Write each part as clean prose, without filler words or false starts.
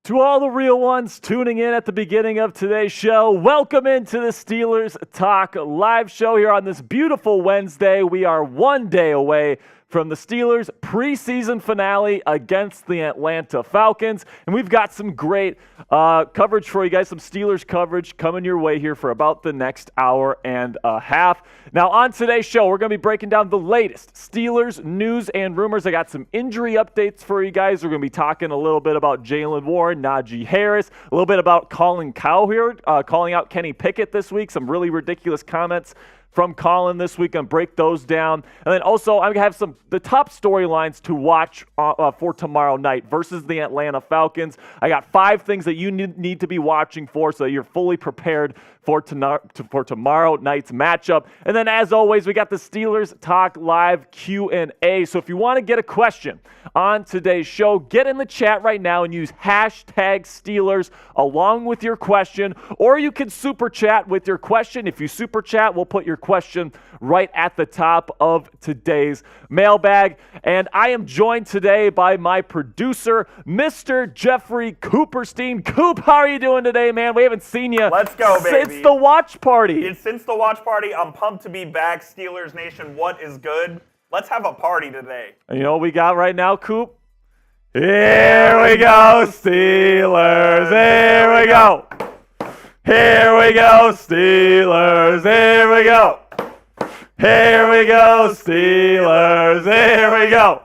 To all the real ones tuning in at the beginning of today's show, welcome into the Steelers Talk live show here on this beautiful Wednesday. We are one day away from the Steelers preseason finale against the Atlanta Falcons. And we've got some great coverage for you guys, some Steelers coverage coming your way here for about the next hour and a half. Now, on today's show, we're going to be breaking down the latest Steelers news and rumors. I got some injury updates for you guys. We're going to be talking a little bit about Jaylen Warren, Najee Harris, a little bit about Colin Cowherd, calling out Kenny Pickett this week, some really ridiculous comments from Colin this week, and break those down. And then also, I'm going to have the top storylines to watch for tomorrow night versus the Atlanta Falcons. I got 5 things that you need to be watching for so that you're fully prepared for tomorrow night's matchup. And then, as always, we got the Steelers Talk Live Q&A. So if you want to get a question on today's show, get in the chat right now and use hashtag Steelers along with your question, or you can super chat with your question. If you super chat, we'll put your question right at the top of today's mailbag. And I am joined today by my producer, Mr. Jeffrey Cooperstein. Coop, how are you doing today, man? We haven't seen you. Let's go, baby. Since the watch party. Since the watch party, I'm pumped to be back. Steelers Nation, what is good? Let's have a party today. And you know what we got right now, Coop? Here we go, Steelers. Here we go. Here we go, Steelers. Here we go. Here we go, Steelers. Here we go.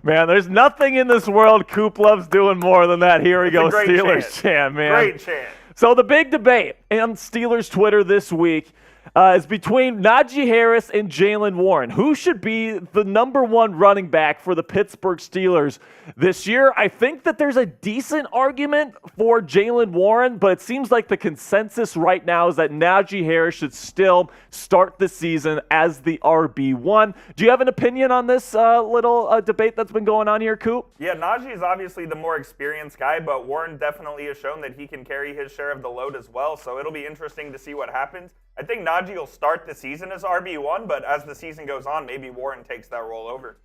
Man, there's nothing in this world Coop loves doing more than that. Here we go, Steelers chant, man. Great chant. So the big debate on Steelers Twitter this week is between Najee Harris and Jaylen Warren. Who should be the number one running back for the Pittsburgh Steelers this year? I think that there's a decent argument for Jaylen Warren, but it seems like the consensus right now is that Najee Harris should still start the season as the RB1. Do you have an opinion on this little debate that's been going on here, Coop? Yeah, Najee is obviously the more experienced guy, but Warren definitely has shown that he can carry his share of the load as well, so it'll be interesting to see what happens. I think Najee will start the season as RB1, but as the season goes on, maybe Warren takes that role over.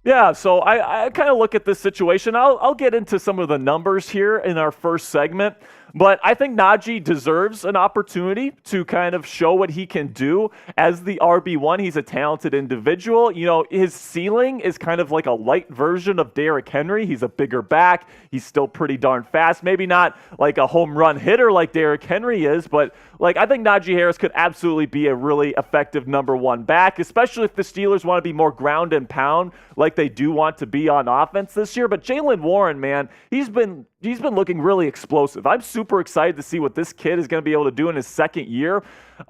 Yeah, so I kind of look at this situation. I'll get into some of the numbers here in our first segment, but I think Najee deserves an opportunity to kind of show what he can do as the RB1. He's a talented individual. You know, his ceiling is kind of like a light version of Derrick Henry. He's a bigger back. He's still pretty darn fast. Maybe not like a home run hitter like Derrick Henry is, but I think Najee Harris could absolutely be a really effective number one back, especially if the Steelers want to be more ground and pound like they do want to be on offense this year. But Jaylen Warren, man, he's been looking really explosive. I'm super excited to see what this kid is going to be able to do in his second year. He's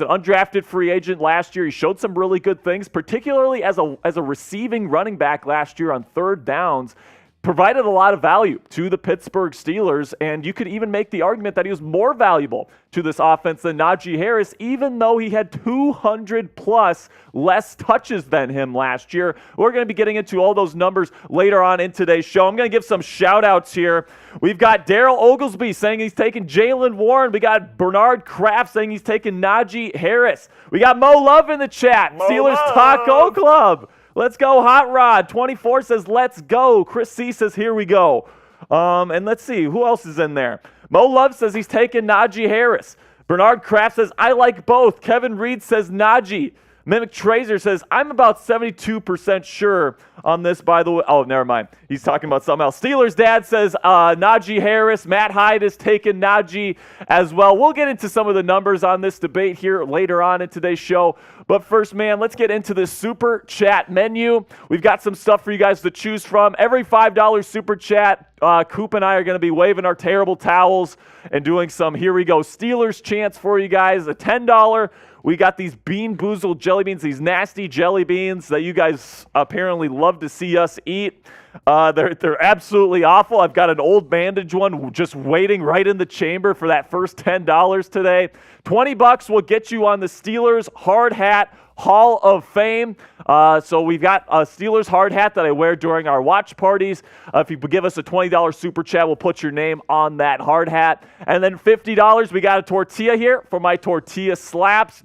an undrafted free agent last year. He showed some really good things, particularly as a receiving running back last year on third downs. Provided a lot of value to the Pittsburgh Steelers, and you could even make the argument that he was more valuable to this offense than Najee Harris, even though he had 200-plus less touches than him last year. We're going to be getting into all those numbers later on in today's show. I'm going to give some shout-outs here. We've got Daryl Oglesby saying he's taking Jaylen Warren. We got Bernard Kraft saying he's taking Najee Harris. We got Mo Love in the chat. Steelers Taco Club. Let's go, Hot Rod. 24 says, let's go. Chris C says, here we go. And let's see, who else is in there? Mo Love says he's taking Najee Harris. Bernard Kraft says, I like both. Kevin Reed says Najee. Mimic Trazer says, I'm about 72% sure on this, by the way. Oh, never mind. He's talking about something else. Steelers Dad says Najee Harris. Matt Hyde is taking Najee as well. We'll get into some of the numbers on this debate here later on in today's show. But first, man, let's get into this super chat menu. We've got some stuff for you guys to choose from. Every $5 super chat, Coop and I are going to be waving our terrible towels and doing some, here we go, Steelers chants for you guys. A $10. We got these Bean-Boozled jelly beans, these nasty jelly beans that you guys apparently love to see us eat. They're absolutely awful. I've got an old bandage one just waiting right in the chamber for that first $10 today. $20 will get you on the Steelers hard hat Hall of Fame. So we've got a Steelers hard hat that I wear during our watch parties. If you give us a $20 super chat, we'll put your name on that hard hat. And then $50, we got a tortilla here for my Tortilla Slaps.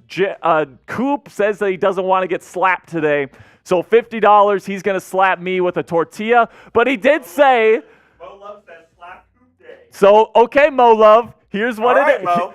Coop says that he doesn't want to get slapped today. So $50, he's going to slap me with a tortilla. But he did say... Mo loves that slap Coop So, okay, Mo Love, here's what All it right, is. Mo.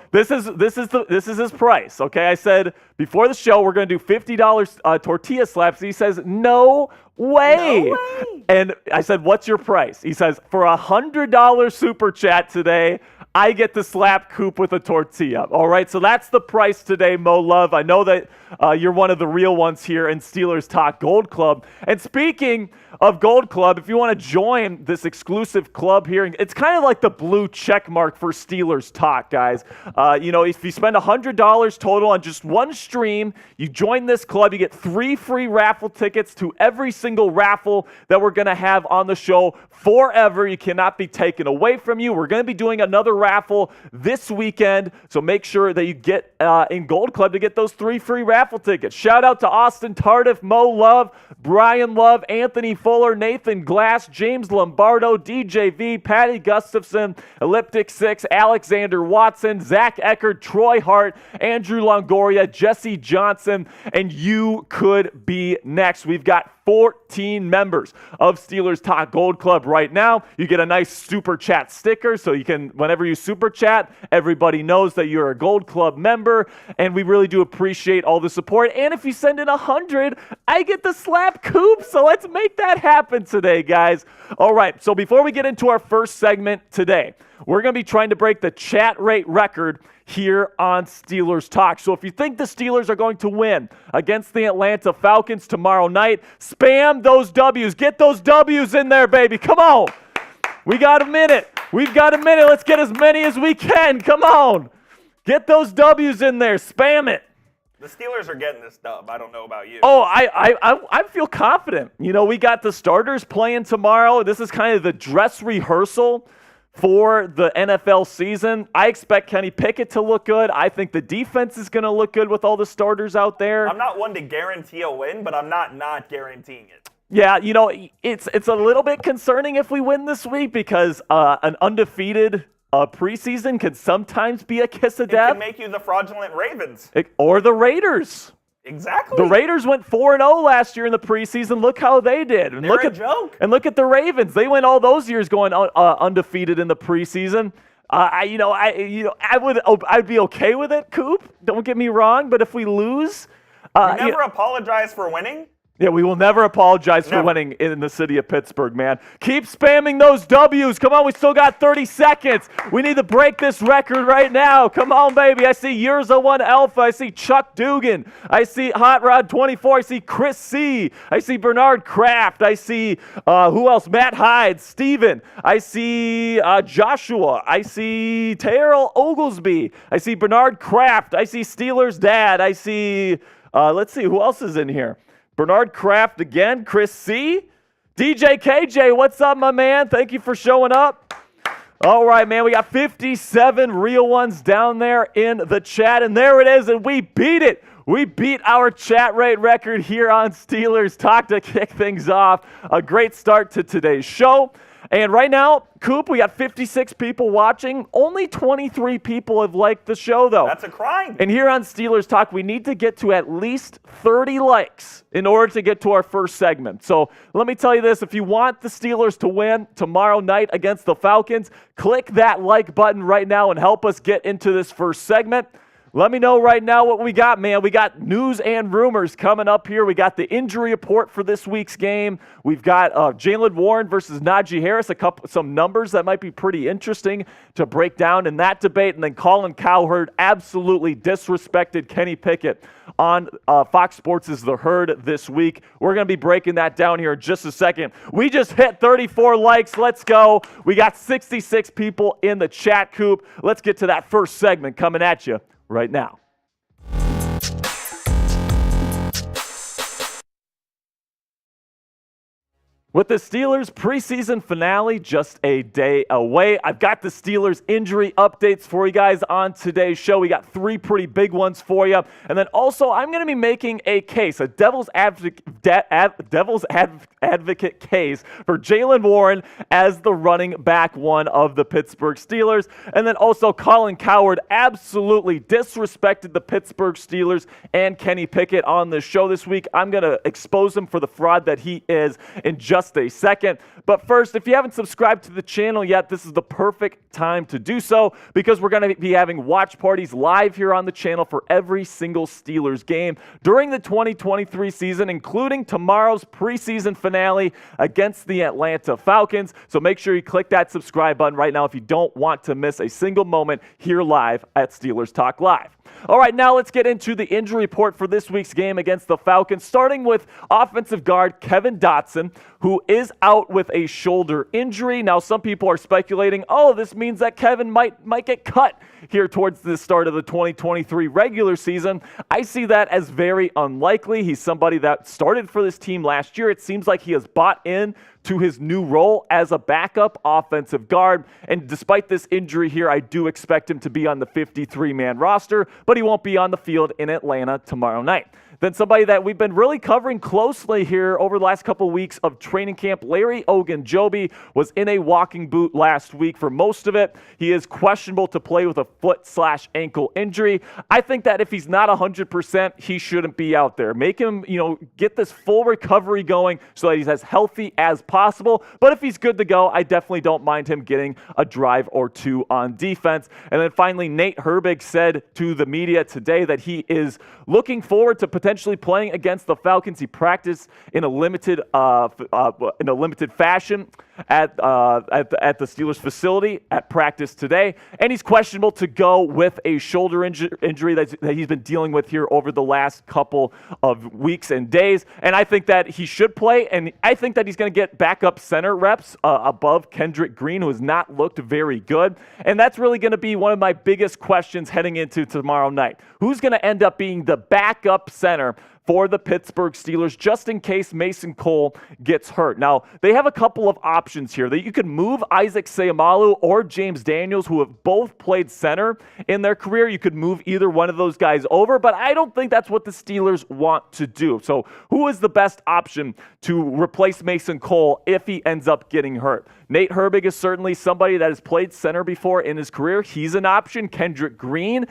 This is his price. Okay, I said before the show we're going to do $50 tortilla slaps. He says no way. No way. And I said, what's your price? He says for $100 super chat today, I get to slap Coop with a tortilla. All right, so that's the price today, Mo Love. I know that you're one of the real ones here in Steelers Talk Gold Club. And speaking of Gold Club, if you want to join this exclusive club here, it's kind of like the blue check mark for Steelers Talk, guys. If you spend $100 total on just one stream, you join this club, you get 3 free raffle tickets to every single raffle that we're going to have on the show forever. You cannot be taken away from you. We're going to be doing another raffle this weekend, so make sure that you get in Gold Club to get those 3 free raffle tickets. Shout out to Austin Tardif, Mo Love, Brian Love, Anthony Fuller, Nathan Glass, James Lombardo, DJ V, Patty Gustafson, Elliptic 6, Alexander Watson, Zach Eckert, Troy Hart, Andrew Longoria, Jesse Johnson, and you could be next. We've got 14 members of Steelers Talk Gold Club right now. You get a nice super chat sticker, so you can, whenever you super chat, everybody knows that you're a Gold Club member, and we really do appreciate all the support. And if you send in 100, I get to slap Coop, so let's make that happen today, guys. All right, so before we get into our first segment today, we're going to be trying to break the chat rate record here on Steelers Talk. So if you think the Steelers are going to win against the Atlanta Falcons tomorrow night, spam those W's. Get those W's in there, baby. Come on. We got a minute. We've got a minute. Let's get as many as we can. Come on. Get those W's in there. Spam it. The Steelers are getting this dub. I don't know about you. Oh, I feel confident. We got the starters playing tomorrow. This is kind of the dress rehearsal for the NFL season. I expect Kenny Pickett to look good. I think the defense is going to look good with all the starters out there. I'm not one to guarantee a win, but I'm not guaranteeing it. Yeah, it's a little bit concerning if we win this week because an undefeated preseason can sometimes be a kiss of death. It can make you the fraudulent Ravens. Or the Raiders. Exactly. The Raiders went 4-0 last year in the preseason. Look how they did. And They're a joke. And look at the Ravens. They went all those years going undefeated in the preseason. I'd be okay with it, Coop. Don't get me wrong. But if we lose, never apologize for winning. Yeah, we will never apologize for winning in the city of Pittsburgh, man. Keep spamming those W's. Come on, we still got 30 seconds. We need to break this record right now. Come on, baby. I see Yurza 1 Alpha. I see Chuck Dugan. I see Hot Rod 24. I see Chris C. I see Bernard Kraft. I see, who else? Matt Hyde, Steven. I see Joshua. I see Terrell Oglesby. I see Bernard Kraft. I see Steelers Dad. I see, let's see, who else is in here? Bernard Kraft again, Chris C. DJ KJ, what's up, my man? Thank you for showing up. All right, man, we got 57 real ones down there in the chat, and there it is, and we beat it. We beat our chat rate record here on Steelers Talk to kick things off. A great start to today's show. And right now, Coop, we got 56 people watching. Only 23 people have liked the show, though. That's a crime. And here on Steelers Talk, we need to get to at least 30 likes in order to get to our first segment. So let me tell you this. If you want the Steelers to win tomorrow night against the Falcons, click that like button right now and help us get into this first segment. Let me know right now what we got, man. We got news and rumors coming up here. We got the injury report for this week's game. We've got Jaylen Warren versus Najee Harris, some numbers that might be pretty interesting to break down in that debate. And then Colin Cowherd absolutely disrespected Kenny Pickett on Fox Sports' The Herd this week. We're going to be breaking that down here in just a second. We just hit 34 likes. Let's go. We got 66 people in the chat, Coop. Let's get to that first segment coming at you right now. With the Steelers preseason finale just a day away, I've got the Steelers injury updates for you guys on today's show. We got 3 pretty big ones for you. And then also, I'm going to be making a case, a devil's advocate case for Jaylen Warren as the running back one of the Pittsburgh Steelers. And then also, Colin Cowherd absolutely disrespected the Pittsburgh Steelers and Kenny Pickett on the show this week. I'm going to expose him for the fraud that he is in just just a second. But first, if you haven't subscribed to the channel yet, this is the perfect time to do so because we're going to be having watch parties live here on the channel for every single Steelers game during the 2023 season, including tomorrow's preseason finale against the Atlanta Falcons. So make sure you click that subscribe button right now if you don't want to miss a single moment here live at Steelers Talk Live. All right, now let's get into the injury report for this week's game against the Falcons, starting with offensive guard Kevin Dotson, who is out with a shoulder injury. Now, some people are speculating, this means that Kevin might get cut here towards the start of the 2023 regular season. I see that as very unlikely. He's somebody that started for this team last year. It seems like he has bought in to his new role as a backup offensive guard. And despite this injury here, I do expect him to be on the 53-man roster, but he won't be on the field in Atlanta tomorrow night. Then somebody that we've been really covering closely here over the last couple of weeks of training camp, Larry Ogunjobi, was in a walking boot last week for most of it. He is questionable to play with a foot/ankle injury. I think that if he's not 100%, he shouldn't be out there. Make him, get this full recovery going so that he's as healthy as possible. But if he's good to go, I definitely don't mind him getting a drive or two on defense. And then finally, Nate Herbig said to the media today that he is looking forward to potentially playing against the Falcons. He practiced in a limited fashion at the Steelers facility at practice today, and he's questionable to go with a shoulder injury that he's been dealing with here over the last couple of weeks and days. And I think that he should play, and I think that he's going to get backup center reps above Kendrick Green, who has not looked very good. And that's really going to be one of my biggest questions heading into tomorrow night. Who's going to end up being the backup center for the Pittsburgh Steelers, just in case Mason Cole gets hurt? Now, they have a couple of options here. That you could move Isaac Seumalo or James Daniels, who have both played center in their career. You could move either one of those guys over, but I don't think that's what the Steelers want to do. So who is the best option to replace Mason Cole if he ends up getting hurt? Nate Herbig is certainly somebody that has played center before in his career. He's an option. Kendrick Green,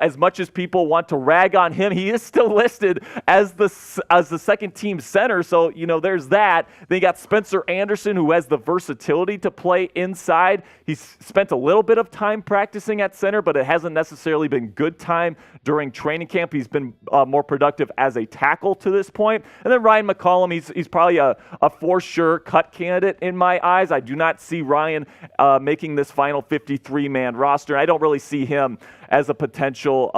as much as people want to rag on him, he is still listed as the second team center. So, there's that. Then you got Spencer Anderson, who has the versatility to play inside. He's spent a little bit of time practicing at center, but it hasn't necessarily been good time during training camp. He's been more productive as a tackle to this point. And then Ryan McCollum, he's probably a for sure cut candidate in my eyes. I do not see Ryan making this final 53-man roster. I don't really see him as a potential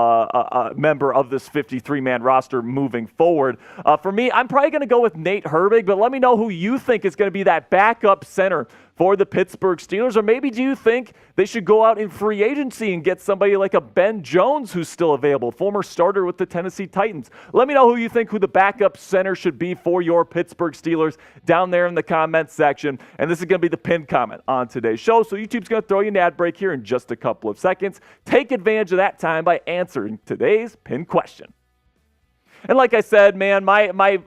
member of this 53-man roster moving forward. For me, I'm probably going to go with Nate Herbig, but let me know who you think is going to be that backup center for the Pittsburgh Steelers. Or maybe do you think they should go out in free agency and get somebody like a Ben Jones who's still available, former starter with the Tennessee Titans? Let me know who the backup center should be for your Pittsburgh Steelers down there in the comments section. And this is going to be the pinned comment on today's show. So YouTube's going to throw you an ad break here in just a couple of seconds. Take advantage of that time by answering today's pinned question. And like I said, man, my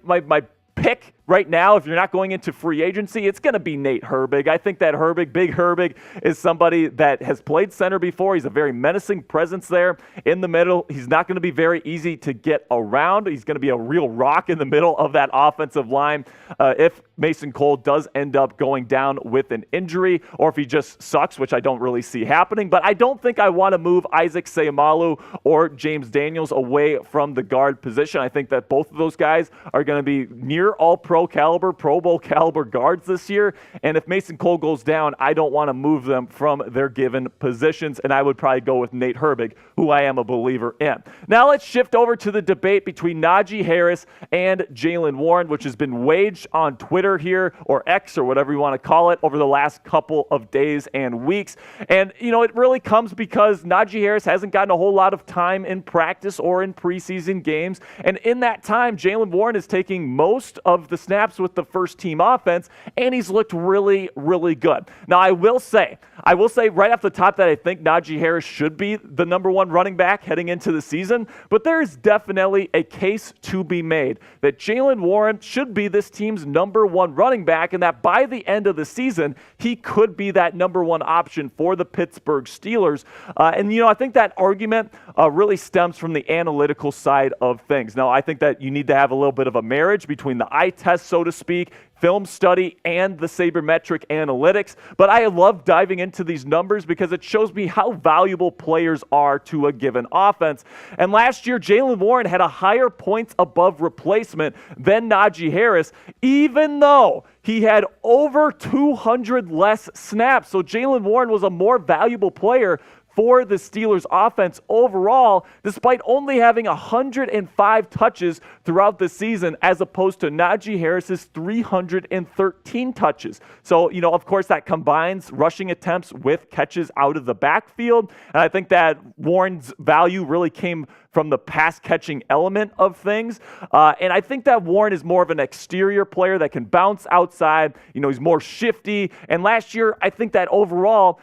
pick right now, if you're not going into free agency, it's going to be Nate Herbig. I think that Big Herbig, is somebody that has played center before. He's a very menacing presence there in the middle. He's not going to be very easy to get around. He's going to be a real rock in the middle of that offensive line if Mason Cole does end up going down with an injury, or if he just sucks, which I don't really see happening. But I don't think I want to move Isaac Seumalo or James Daniels away from the guard position. I think that both of those guys are going to be near all-pro caliber, Pro Bowl caliber guards this year. And if Mason Cole goes down, I don't want to move them from their given positions. And I would probably go with Nate Herbig, who I am a believer in. Now let's shift over to the debate between Najee Harris and Jaylen Warren, which has been waged on Twitter here, or X, or whatever you want to call it, over the last couple of days and weeks. And, it really comes because Najee Harris hasn't gotten a whole lot of time in practice or in preseason games. And in that time, Jaylen Warren is taking most of the snaps with the first team offense, and he's looked really, really good. Now, I will say right off the top that I think Najee Harris should be the number one running back heading into the season, but there is definitely a case to be made that Jaylen Warren should be this team's number one running back, and that by the end of the season, he could be that number one option for the Pittsburgh Steelers. I think that argument really stems from the analytical side of things. Now, I think that you need to have a little bit of a marriage between the eye test test, so to speak, film study, and the sabermetric analytics. But I love diving into these numbers because it shows me how valuable players are to a given offense. And last year, Jaylen Warren had a higher points above replacement than Najee Harris, even though he had over 200 less snaps. So Jaylen Warren was a more valuable player for the Steelers offense overall, despite only having 105 touches throughout the season, as opposed to Najee Harris's 313 touches. So, of course, that combines rushing attempts with catches out of the backfield. And I think that Warren's value really came from the pass catching element of things. And I think that Warren is more of an exterior player that can bounce outside. He's more shifty. And last year, I think that overall,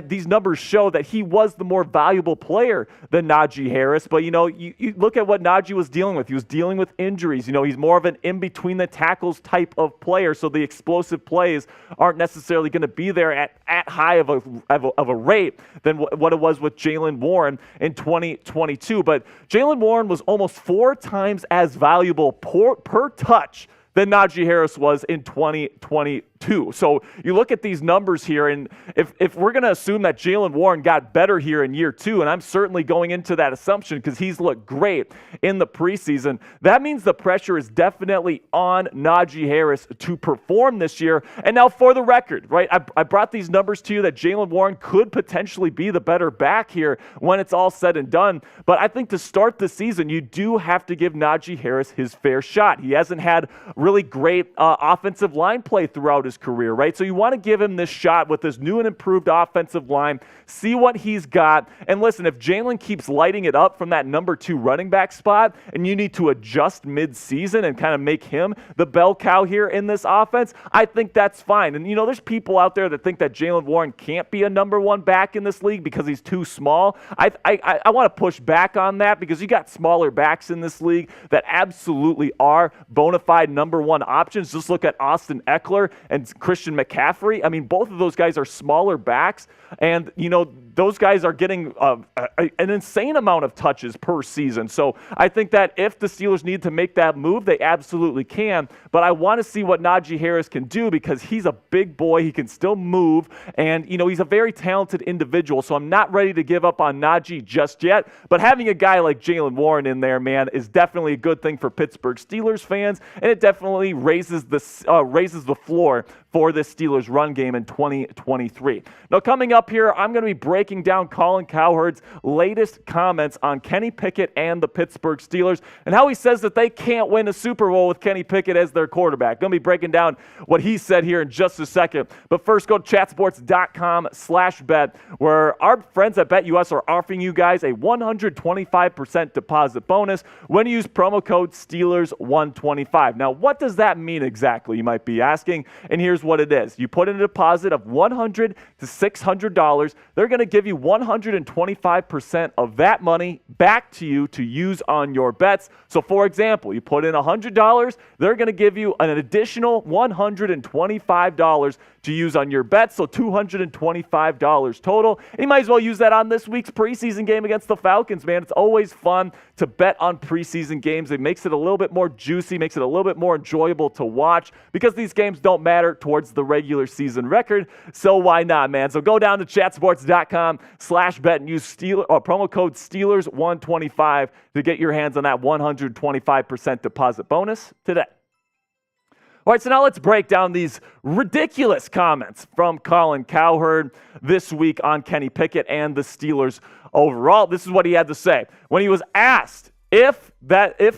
these numbers show that he was the more valuable player than Najee Harris. But, you look at what Najee was dealing with. He was dealing with injuries. He's more of an in-between the tackles type of player. So the explosive plays aren't necessarily going to be there at high of a rate than what it was with Jaylen Warren in 2022. But Jaylen Warren was almost 4 times as valuable per touch than Najee Harris was in 2022. So you look at these numbers here, and if we're going to assume that Jaylen Warren got better here in year 2, and I'm certainly going into that assumption because he's looked great in the preseason, that means the pressure is definitely on Najee Harris to perform this year. And now for the record, right, I brought these numbers to you that Jaylen Warren could potentially be the better back here when it's all said and done. But I think to start the season, you do have to give Najee Harris his fair shot. He hasn't had really great offensive line play throughout his career, right? So you want to give him this shot with this new and improved offensive line, see what he's got. And listen, if Jaylen keeps lighting it up from that number 2 running back spot and you need to adjust mid-season and kind of make him the bell cow here in this offense, I think that's fine. And, there's people out there that think that Jaylen Warren can't be a number 1 back in this league because he's too small. I want to push back on that because you got smaller backs in this league that absolutely are bona fide number 1 options. Just look at Austin Eckler and Christian McCaffrey. I mean, both of those guys are smaller backs, and those guys are getting an insane amount of touches per season. So I think that if the Steelers need to make that move, they absolutely can. But I want to see what Najee Harris can do because he's a big boy. He can still move, and he's a very talented individual. So I'm not ready to give up on Najee just yet. But having a guy like Jaylen Warren in there, man, is definitely a good thing for Pittsburgh Steelers fans, and it definitely raises the floor for this Steelers run game in 2023. Now, coming up here, I'm going to be breaking down Colin Cowherd's latest comments on Kenny Pickett and the Pittsburgh Steelers and how he says that they can't win a Super Bowl with Kenny Pickett as their quarterback. Going to be breaking down what he said here in just a second. But first, go to chatsports.com/bet, where our friends at BetUS are offering you guys a 125% deposit bonus when you use promo code Steelers125. Now, what does that mean exactly, you might be asking? And here's what it is. You put in a deposit of $100 to $600. They're going to give you 125% of that money back to you to use on your bets. So, for example, you put in $100, they're going to give you an additional $125 to use on your bets, so $225 total. And you might as well use that on this week's preseason game against the Falcons, man. It's always fun to bet on preseason games. It makes it a little bit more juicy, makes it a little bit more enjoyable to watch because these games don't matter towards the regular season record. So why not, man? So go down to chatsports.com/bet and use promo code Steelers125 to get your hands on that 125% deposit bonus today. All right, so now let's break down these ridiculous comments from Colin Cowherd this week on Kenny Pickett and the Steelers overall. This is what he had to say. When he was asked if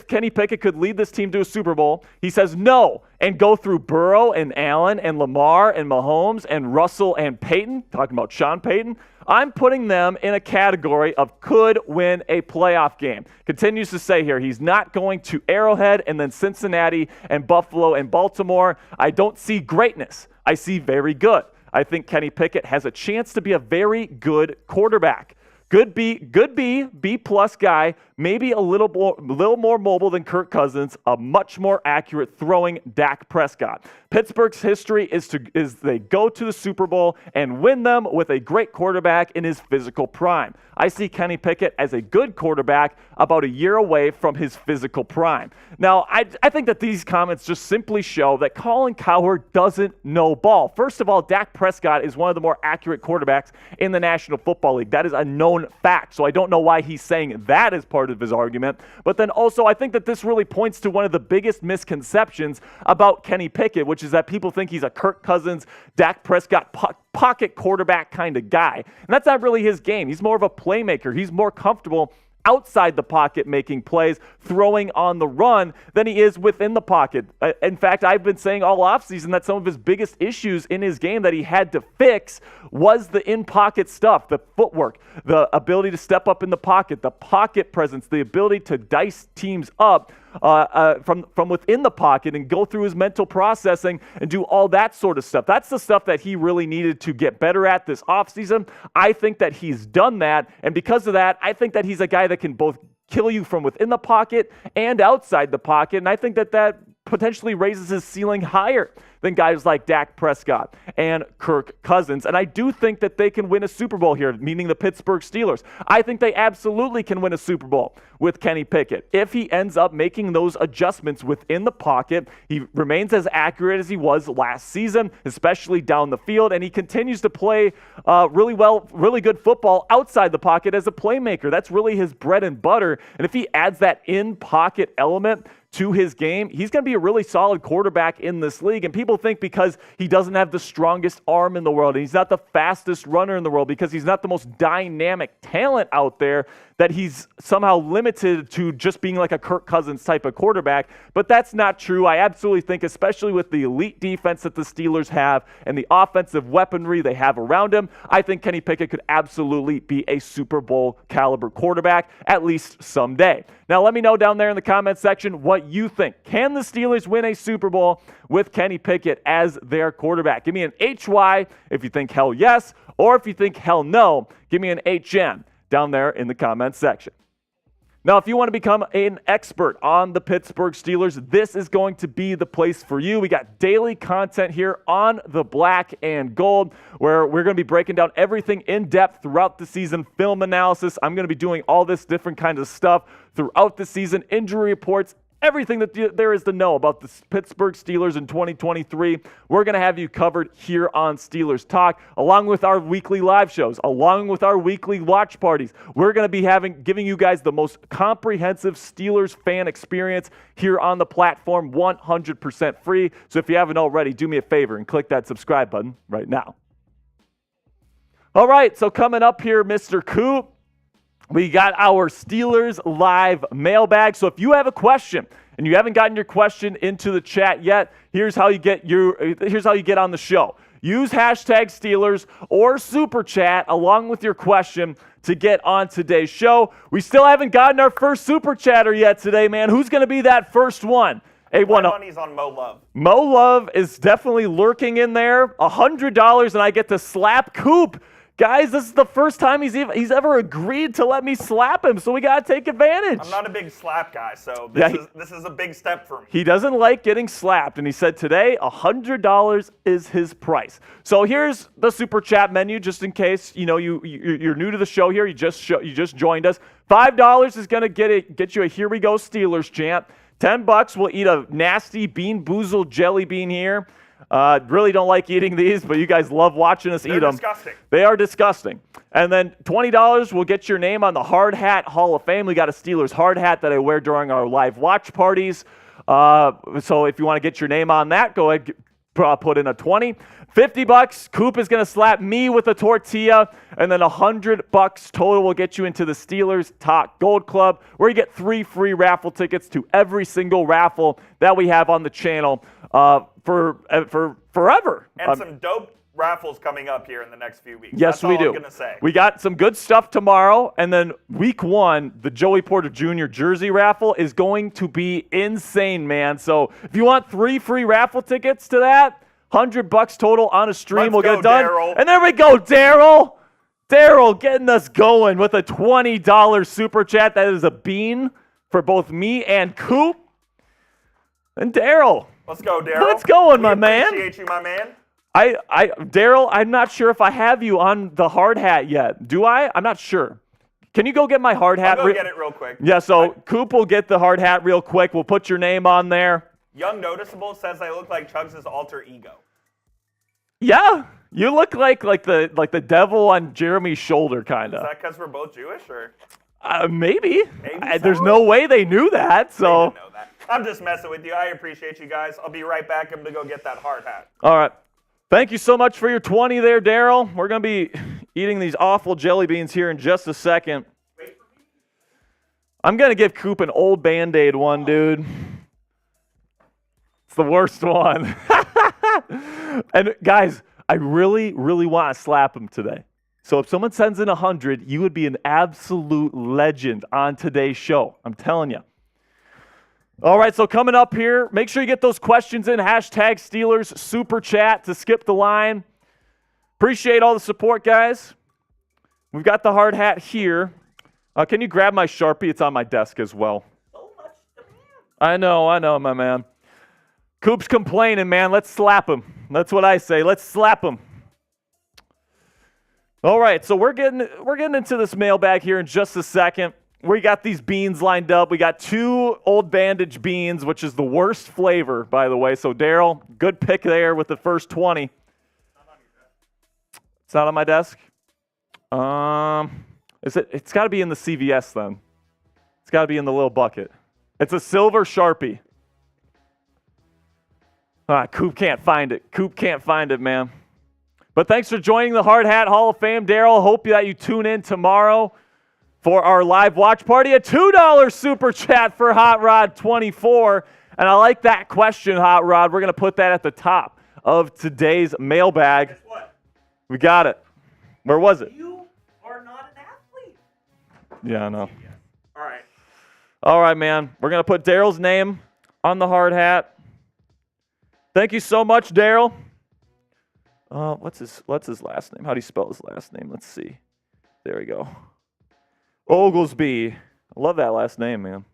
Kenny Pickett could lead this team to a Super Bowl, he says no, and go through Burrow and Allen and Lamar and Mahomes and Russell and Peyton, talking about Sean Payton. I'm putting them in a category of could win a playoff game. Continues to say here, he's not going to Arrowhead and then Cincinnati and Buffalo and Baltimore. I don't see greatness. I see very good. I think Kenny Pickett has a chance to be a very good quarterback. Good B, B plus guy, maybe a little more mobile than Kirk Cousins, a much more accurate throwing Dak Prescott. Pittsburgh's history is they go to the Super Bowl and win them with a great quarterback in his physical prime. I see Kenny Pickett as a good quarterback about a year away from his physical prime. Now, I think that these comments just simply show that Colin Cowherd doesn't know ball. First of all, Dak Prescott is one of the more accurate quarterbacks in the National Football League. That is a known fact, so I don't know why he's saying that as part of his argument. But then also, I think that this really points to one of the biggest misconceptions about Kenny Pickett, which is that people think he's a Kirk Cousins, Dak Prescott pocket quarterback kind of guy. And that's not really his game. He's more of a playmaker. He's more comfortable outside the pocket making plays, throwing on the run, than he is within the pocket. In fact, I've been saying all offseason that some of his biggest issues in his game that he had to fix was the in-pocket stuff, the footwork, the ability to step up in the pocket, the pocket presence, the ability to dice teams up from within the pocket and go through his mental processing and do all that sort of stuff. That's the stuff that he really needed to get better at this offseason. I think that he's done that, and because of that, I think that he's a guy that can both kill you from within the pocket and outside the pocket, and I think that potentially raises his ceiling higher than guys like Dak Prescott and Kirk Cousins. And I do think that they can win a Super Bowl here, meaning the Pittsburgh Steelers. I think they absolutely can win a Super Bowl with Kenny Pickett. If he ends up making those adjustments within the pocket, he remains as accurate as he was last season, especially down the field, and he continues to play really good football outside the pocket as a playmaker. That's really his bread and butter. And if he adds that in-pocket element to his game, he's going to be a really solid quarterback in this league. And people think because he doesn't have the strongest arm in the world and he's not the fastest runner in the world, because he's not the most dynamic talent out there, that he's somehow limited to just being like a Kirk Cousins type of quarterback. But that's not true. I absolutely think, especially with the elite defense that the Steelers have and the offensive weaponry they have around him, I think Kenny Pickett could absolutely be a Super Bowl caliber quarterback, at least someday. Now, let me know down there in the comment section what you think. Can the Steelers win a Super Bowl with Kenny Pickett as their quarterback? Give me an HY if you think hell yes, or if you think hell no, give me an HN down there in the comments section. Now, if you want to become an expert on the Pittsburgh Steelers, this is going to be the place for you. We got daily content here on the Black and Gold, where we're going to be breaking down everything in depth throughout the season, film analysis. I'm going to be doing all this different kind of stuff throughout the season, injury reports, everything that there is to know about the Pittsburgh Steelers in 2023. We're going to have you covered here on Steelers Talk, along with our weekly live shows, along with our weekly watch parties. We're going to be giving you guys the most comprehensive Steelers fan experience here on the platform, 100% free. So if you haven't already, do me a favor and click that subscribe button right now. All right, so coming up here, Mr. Coop, we got our Steelers live mailbag. So if you have a question and you haven't gotten your question into the chat yet, here's how you get on the show. Use hashtag Steelers or Super Chat along with your question to get on today's show. We still haven't gotten our first Super Chatter yet today, man. Who's going to be that first one? My money's on Mo Love. Mo Love is definitely lurking in there. $100 and I get to slap Coop. Guys, this is the first time he's ever agreed to let me slap him, so we got to take advantage. I'm not a big slap guy, so this is a big step for me. He doesn't like getting slapped, and he said today $100 is his price. So here's the Super Chat menu, just in case you're new to the show here. You just joined us. $5 is going to get you a Here We Go Steelers chant. $10 will eat a nasty Bean-Boozled jelly bean here. Really don't like eating these, but you guys love watching us eat them. They're disgusting. They are disgusting. And then $20 will get your name on the Hard Hat Hall of Fame. We got a Steelers hard hat that I wear during our live watch parties. So if you want to get your name on that, go ahead, put in a 20. $50, Coop is going to slap me with a tortilla, and then $100 total will get you into the Steelers Talk Gold Club, where you get 3 free raffle tickets to every single raffle that we have on the channel for forever. And some dope raffles coming up here in the next few weeks. Yes, we do. I'm gonna say. We got some good stuff tomorrow, and then week 1, the Joey Porter Jr. jersey raffle is going to be insane, man. So if you want 3 free raffle tickets to that, $100 total on a stream will get done. Darryl. And there we go, Daryl. Daryl getting us going with a $20 super chat. That is a bean for both me and Coop. And Daryl. Let's go, Daryl. What's going, my man? Appreciate you, my man. Daryl, I'm not sure if I have you on the hard hat yet. Do I? I'm not sure. Can you go get my hard hat? I'll go get it real quick. Yeah, so Coop will get the hard hat real quick. We'll put your name on there. Young Noticeable says I look like Chugs' alter ego. Yeah, you look like the devil on Jeremy's shoulder, kind Is of. that because we're both Jewish, or? Maybe. Maybe There's so. no way they knew that. I So. didn't know that. I'm just messing with you. I appreciate you guys. I'll be right back. I'm going to go get that hard hat. All right. Thank you so much for your 20 there, Daryl. We're going to be eating these awful jelly beans here in just a second. Wait for me. I'm going to give Coop an old Band-Aid one, dude. It's the worst one. And guys, I really, really want to slap him today. So if someone sends in 100, you would be an absolute legend on today's show. I'm telling you. All right, so coming up here, make sure you get those questions in. Hashtag Steelers Super Chat to skip the line. Appreciate all the support, guys. We've got the hard hat here. Can you grab my Sharpie? It's on my desk as well. So much demand. I know, my man. Coop's complaining, man. Let's slap him. That's what I say. Let's slap him. All right, so we're getting into this mailbag here in just a second. We got these beans lined up. We got 2 Old Bandage beans, which is the worst flavor, by the way. So, Daryl, good pick there with the first 20. It's not on my desk? It's got to be in the CVS then. It's got to be in the little bucket. It's a silver Sharpie. Coop can't find it. Coop can't find it, man. But thanks for joining the Hard Hat Hall of Fame, Daryl. Hope that you tune in tomorrow for our live watch party. A $2 super chat for Hot Rod 24. And I like that question, Hot Rod. We're going to put that at the top of today's mailbag. Guess what? We got it. Where was it? You are not an athlete. Yeah, I know. All right. All right, man. We're going to put Daryl's name on the hard hat. Thank you so much, Daryl. What's his last name? How do you spell his last name? Let's see. There we go. Oglesby. I love that last name, man.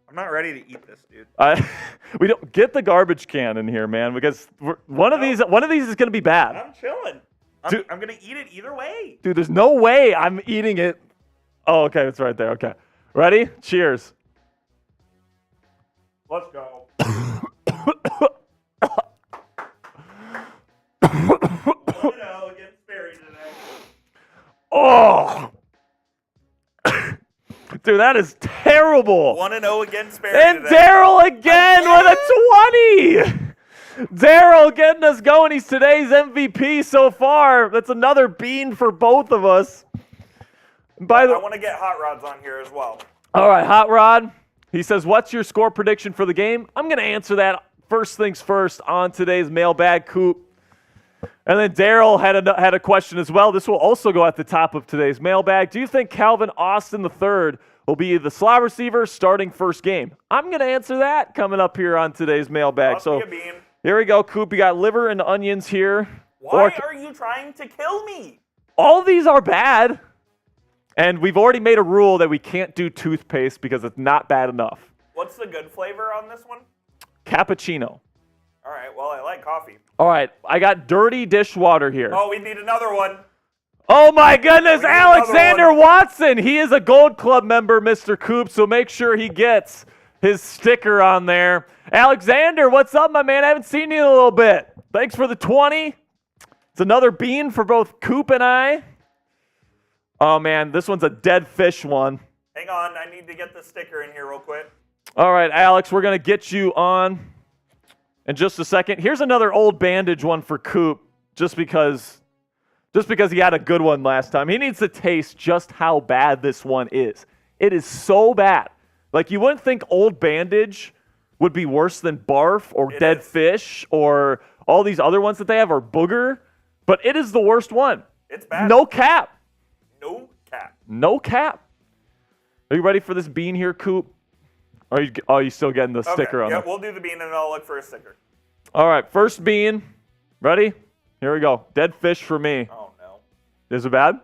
I'm not ready to eat this, dude. We don't get the garbage can in here, man, because one of these is going to be bad. I'm chilling. I'm going to eat it either way. Dude, there's no way I'm eating it. Oh, okay, it's right there. Okay. Ready? Cheers. Let's go. 1-0 against Sperry today. Oh. Dude, that is terrible. 1-0 against Sperry And today. Daryl again with a 20. Daryl getting us going. He's today's MVP so far. That's another bean for both of us. I want to get Hot Rods on here as well. All right, Hot Rod. He says, what's your score prediction for the game? I'm going to answer that first things first on today's mailbag, Coop. And then Daryl had a question as well. This will also go at the top of today's mailbag. Do you think Calvin Austin III will be the slot receiver starting first game? I'm going to answer that coming up here on today's mailbag. So here we go, Coop. You got liver and onions here. Why are you trying to kill me? All these are bad. And we've already made a rule that we can't do toothpaste because it's not bad enough. What's the good flavor on this one? Cappuccino. All right, well, I like coffee. All right, I got dirty dishwater here. Oh, we need another one. Oh my goodness, Alexander Watson. He is a Gold Club member, Mr. Coop, so make sure he gets his sticker on there. Alexander, what's up, my man? I haven't seen you in a little bit. Thanks for the 20. It's another bean for both Coop and I. Oh, man, this one's a dead fish one. Hang on, I need to get the sticker in here real quick. All right, Alex, we're going to get you on in just a second. Here's another old bandage one for Coop, just because he had a good one last time. He needs to taste just how bad this one is. It is so bad. Like, you wouldn't think old bandage would be worse than barf or dead fish or all these other ones that they have, or booger, but it is the worst one. It's bad. No cap. No cap. No cap. Are you ready for this bean here, Coop? Or are you still getting the sticker on it? it? Yeah, we'll do the bean and I'll look for a sticker. All right, first bean. Ready? Here we go. Dead fish for me. Oh, no. Is it bad?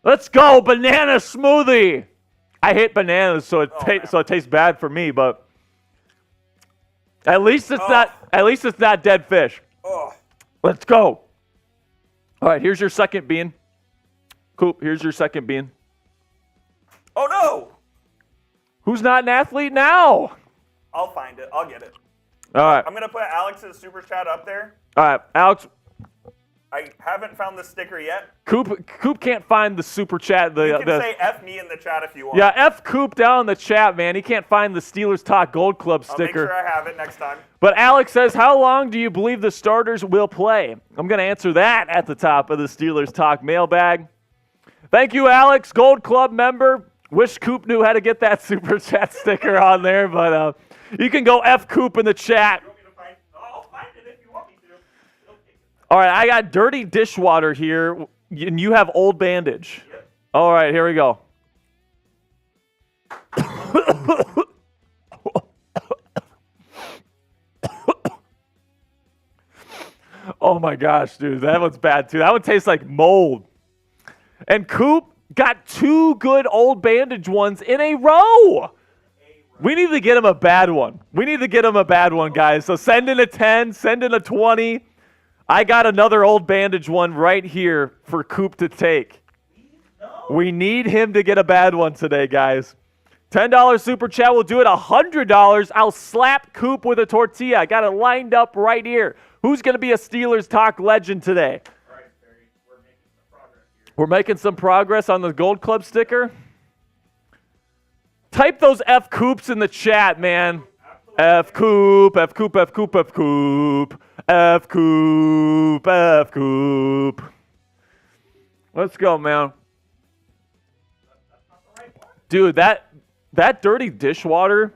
Let's go, banana smoothie. I hate bananas, so it tastes bad for me, but at least it's not dead fish. Oh. Let's go. All right, here's your second bean. Coop, here's your second bean. Oh no! Who's not an athlete now? I'll find it. I'll get it. All right. I'm gonna put Alex's super chat up there. All right, Alex. I haven't found the sticker yet. Coop can't find the super chat. You can say F me in the chat if you want. Yeah, F Coop down in the chat, man. He can't find the Steelers Talk Gold Club sticker. I'll make sure I have it next time. But Alex says, how long do you believe the starters will play? I'm going to answer that at the top of the Steelers Talk mailbag. Thank you, Alex, Gold Club member. Wish Coop knew how to get that super chat sticker on there, but you can go F Coop in the chat. I'll find it if you want me to. All right, I got dirty dishwater here, and you have old bandage. Yep. All right, here we go. Oh my gosh, dude, that one's bad too. That one tastes like mold. And Coop got 2 good old bandage ones in a row. We need to get him a bad one. Guys. So send in a 10, send in a 20. I got another old bandage one right here for Coop to take. We need him to get a bad one today, guys. $10 super chat. We'll do it $100. I'll slap Coop with a tortilla. I got it lined up right here. Who's going to be a Steelers Talk legend today? All right, Sperry, we're making some progress here. We're making some progress on the Gold Club sticker. Type those F Coops in the chat, man. F Coop, F Coop, F Coop, F Coop, F Coop, F Coop. Let's go, man. Dude, that dirty dishwater.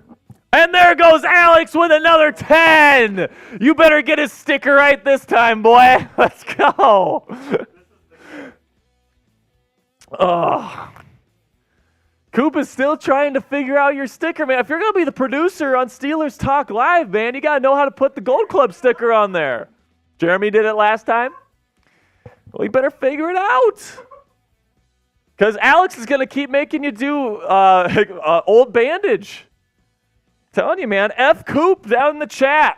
And there goes Alex with another 10. You better get his sticker right this time, boy. Let's go. Oh. Coop is still trying to figure out your sticker, man. If you're going to be the producer on Steelers Talk Live, man, you got to know how to put the Gold Club sticker on there. Jeremy did it last time. Well, you better figure it out. Because Alex is going to keep making you do old bandage. Telling you, man. F Coop down in the chat.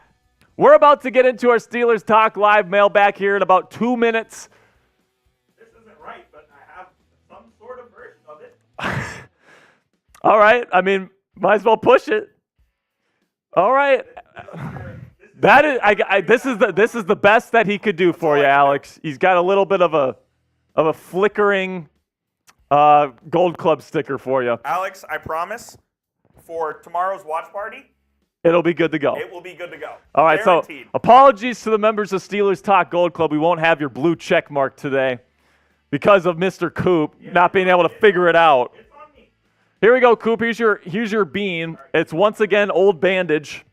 We're about to get into our Steelers Talk Live mailbag here in about 2 minutes. This isn't right, but I have some sort of version of it. All right. I mean, might as well push it. All right. That is this is the best that he could do for you, Alex. He's got a little bit of a flickering Gold Club sticker for you. Alex, I promise, for tomorrow's watch party, it'll be good to go. it will be good to go. All right, Guaranteed. So apologies to the members of Steelers Talk Gold Club. We won't have your blue check mark today because of Mr. Coop not being able to figure it out. It's on me. Here we go, Coop. Here's your bean. Right. It's once again old bandage.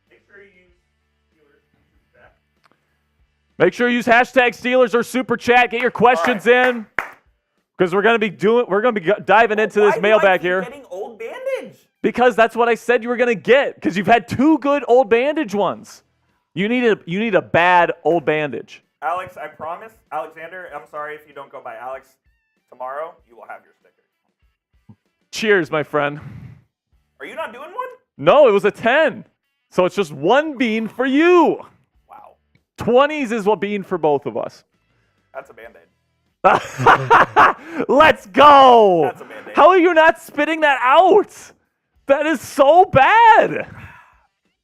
Make sure you use Steelers Super Chat. Make sure you use hashtag Steelers or Super Chat. Get your questions in because we're gonna be diving into this mailbag here. Getting old bandage. Because that's what I said you were going to get. Because you've had 2 good old bandage ones. You need a bad old bandage. Alex, I promise. Alexander, I'm sorry if you don't go by Alex. Tomorrow, you will have your sticker. Cheers, my friend. Are you not doing one? No, it was a 10. So it's just 1 bean for you. Wow. 20s is what bean for both of us. That's a Band-Aid. Let's go. That's a Band-Aid. How are you not spitting that out? That is so bad.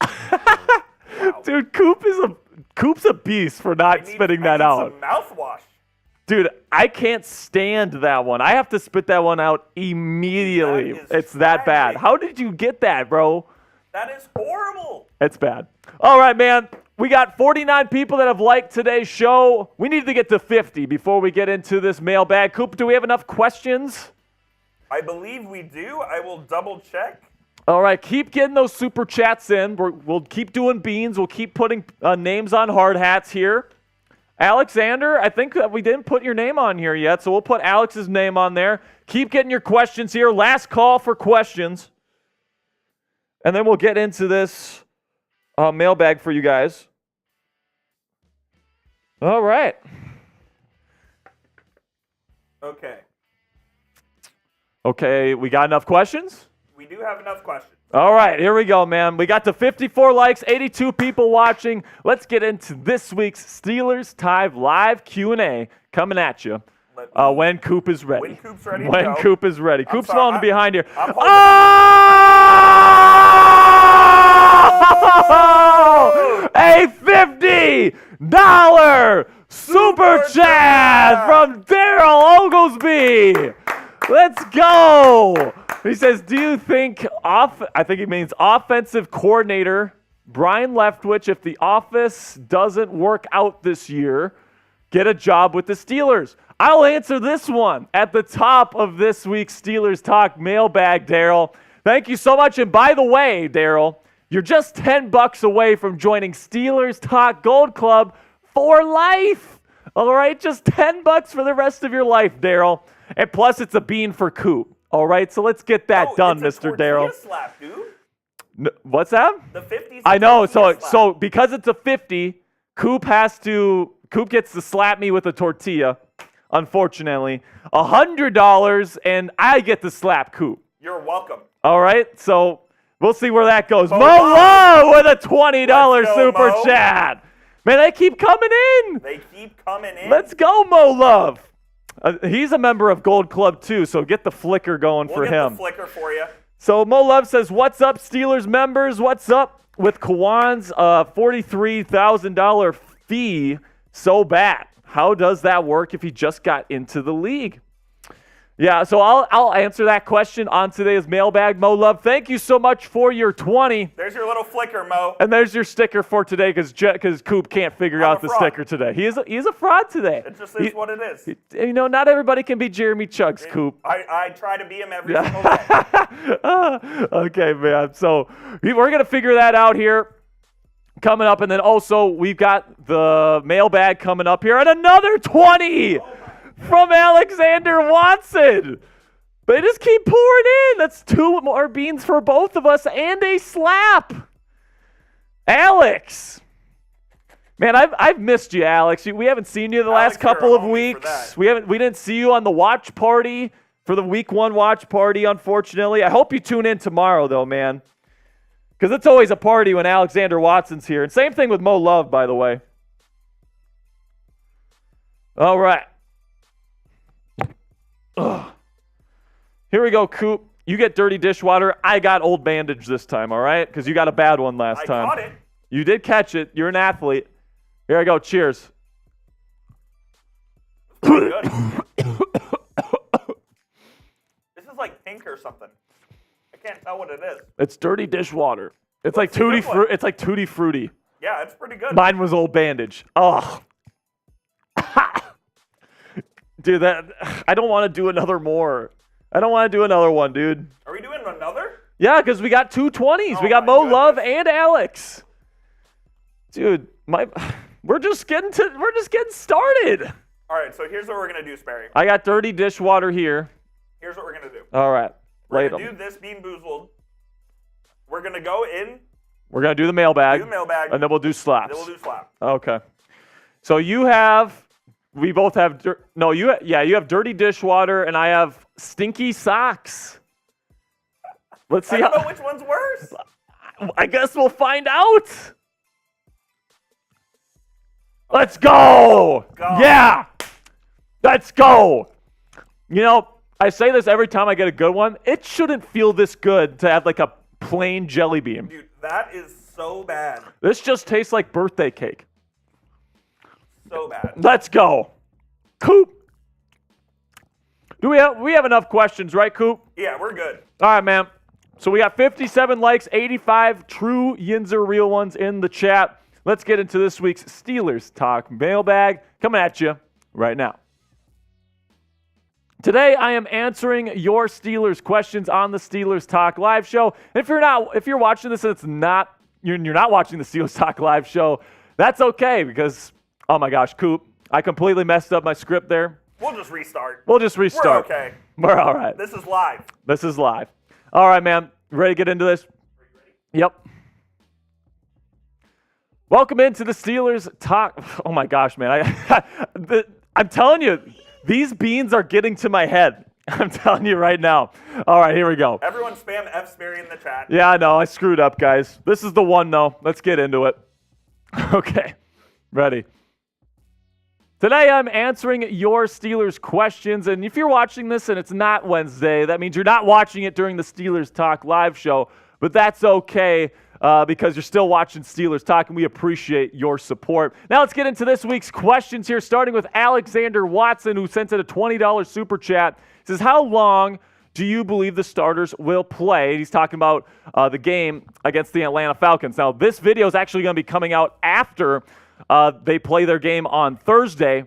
Wow. Dude, Coop's a beast for not spitting that out. Some mouthwash. Dude, I can't stand that one. I have to spit that one out immediately. It's that bad. How did you get that, bro? That is horrible. It's bad. All right, man. We got 49 people that have liked today's show. We need to get to 50 before we get into this mailbag. Coop, do we have enough questions? I believe we do. I will double check. All right, keep getting those super chats in. We'll keep doing beans. We'll keep putting names on hard hats here. Alexander, I think that we didn't put your name on here yet, so we'll put Alex's name on there. Keep getting your questions here. Last call for questions. And then we'll get into this mailbag for you guys. All right. Okay. Okay, we got enough questions? We do have enough questions. All right, here we go, man. We got to 54 likes, 82 people watching. Let's get into this week's Steelers Time Live Q&A coming at you when Coop is ready. When Coop's ready When to go. Coop is ready. Coop's falling behind here. Oh! A $50 Super Chat from Daryl Oglesby. Let's go. He says, do you think I think he means offensive coordinator Brian Leftwich, if the office doesn't work out this year, get a job with the Steelers? I'll answer this one at the top of this week's Steelers Talk mailbag, Daryl. Thank you so much. And by the way, Daryl, you're just $10 away from joining Steelers Talk Gold Club for life. All right, just $10 for the rest of your life, Daryl. And plus, it's a bean for Coop. All right, so let's get that done, Mr. Daryl. Slap, dude. What's that? The 50s. I know. So because it's a 50, Coop gets to slap me with a tortilla. Unfortunately, $100, and I get to slap Coop. You're welcome. All right, so we'll see where that goes. Mo Love with a $20 super Mo. chat. Man, they keep coming in. They keep coming in. Let's go, Mo Love. He's a member of Gold Club too, so get the flicker going for him. We'll get the flicker for you. So Mo Love says, what's up, Steelers members? What's up with Kawan's $43,000 fee so bad? How does that work if he just got into the league? Yeah, so I'll answer that question on today's mailbag, Mo Love. Thank you so much for your 20. There's your little flicker, Mo. And there's your sticker for today because Coop can't figure out the sticker today. He's a fraud today. It just is what it is. Not everybody can be Jeremy Chugs, Coop. I try to be him every single day. Okay, man. So we're going to figure that out here coming up. And then also we've got the mailbag coming up here. And another 20 from Alexander Watson. They just keep pouring in. That's 2 more beans for both of us and a slap. Alex. Man, I've missed you, Alex. We haven't seen you the last couple of weeks. We didn't see you on the watch party for the week 1 watch party, unfortunately. I hope you tune in tomorrow, though, man. Because it's always a party when Alexander Watson's here. And same thing with Mo Love, by the way. All right. Ugh. Here we go, Coop. You get dirty dishwater. I got old bandage this time, all right? Because you got a bad one last time. I got it. You did catch it. You're an athlete. Here I go. Cheers. Good. This is like pink or something. I can't tell what it is. It's dirty dishwater. It's like Tutti Frutti. It's like Tutti Frutti. Yeah, it's pretty good. Mine was old bandage. Oh. Dude, I don't want to do another more. I don't want to do another one, dude. Are we doing another? Yeah, because we got 2 20s. We got Mo Love and Alex. Dude, we're just getting started. All right, so here's what we're gonna do, Sperry. I got dirty dishwater here. Here's what we're gonna do. All right. We're gonna do this Bean-Boozled. We're gonna go in. We're gonna do the mailbag. And then we'll do slaps. Then we'll do slap. Okay. So we both have you have dirty dishwater and I have stinky socks. Let's see. I don't know which one's worse. I guess we'll find out. Let's go. Yeah. Let's go. I say this every time I get a good one. It shouldn't feel this good to have like a plain jelly bean. Dude, that is so bad. This just tastes like birthday cake. So bad. Let's go. Coop. Do we have enough questions, right, Coop? Yeah, we're good. All right, man. So we got 57 likes, 85 true Yinzer real ones in the chat. Let's get into this week's Steelers Talk mailbag coming at you right now. Today, I am answering your Steelers questions on the Steelers Talk live show. And if you're watching this and you're not watching the Steelers Talk live show, that's okay because, oh my gosh, Coop, I completely messed up my script there. We'll just restart. We're okay. We're all right. This is live. All right, man. Ready to get into this? Yep. Welcome into the Steelers Talk. Oh my gosh, man. I'm telling you, These beans are getting to my head. I'm telling you right now. All right, here we go. Everyone spam F Sperry in the chat. Yeah, I know. I screwed up, guys. This is the one, though. Let's get into it. Okay. Ready. Today, I'm answering your Steelers questions. And if you're watching this and it's not Wednesday, that means you're not watching it during the Steelers Talk live show. But that's okay because you're still watching Steelers Talk, and we appreciate your support. Now, let's get into this week's questions here, starting with Alexander Watson, who sent in a $20 super chat. He says, how long do you believe the starters will play? He's talking about the game against the Atlanta Falcons. Now, this video is actually going to be coming out after they play their game on Thursday.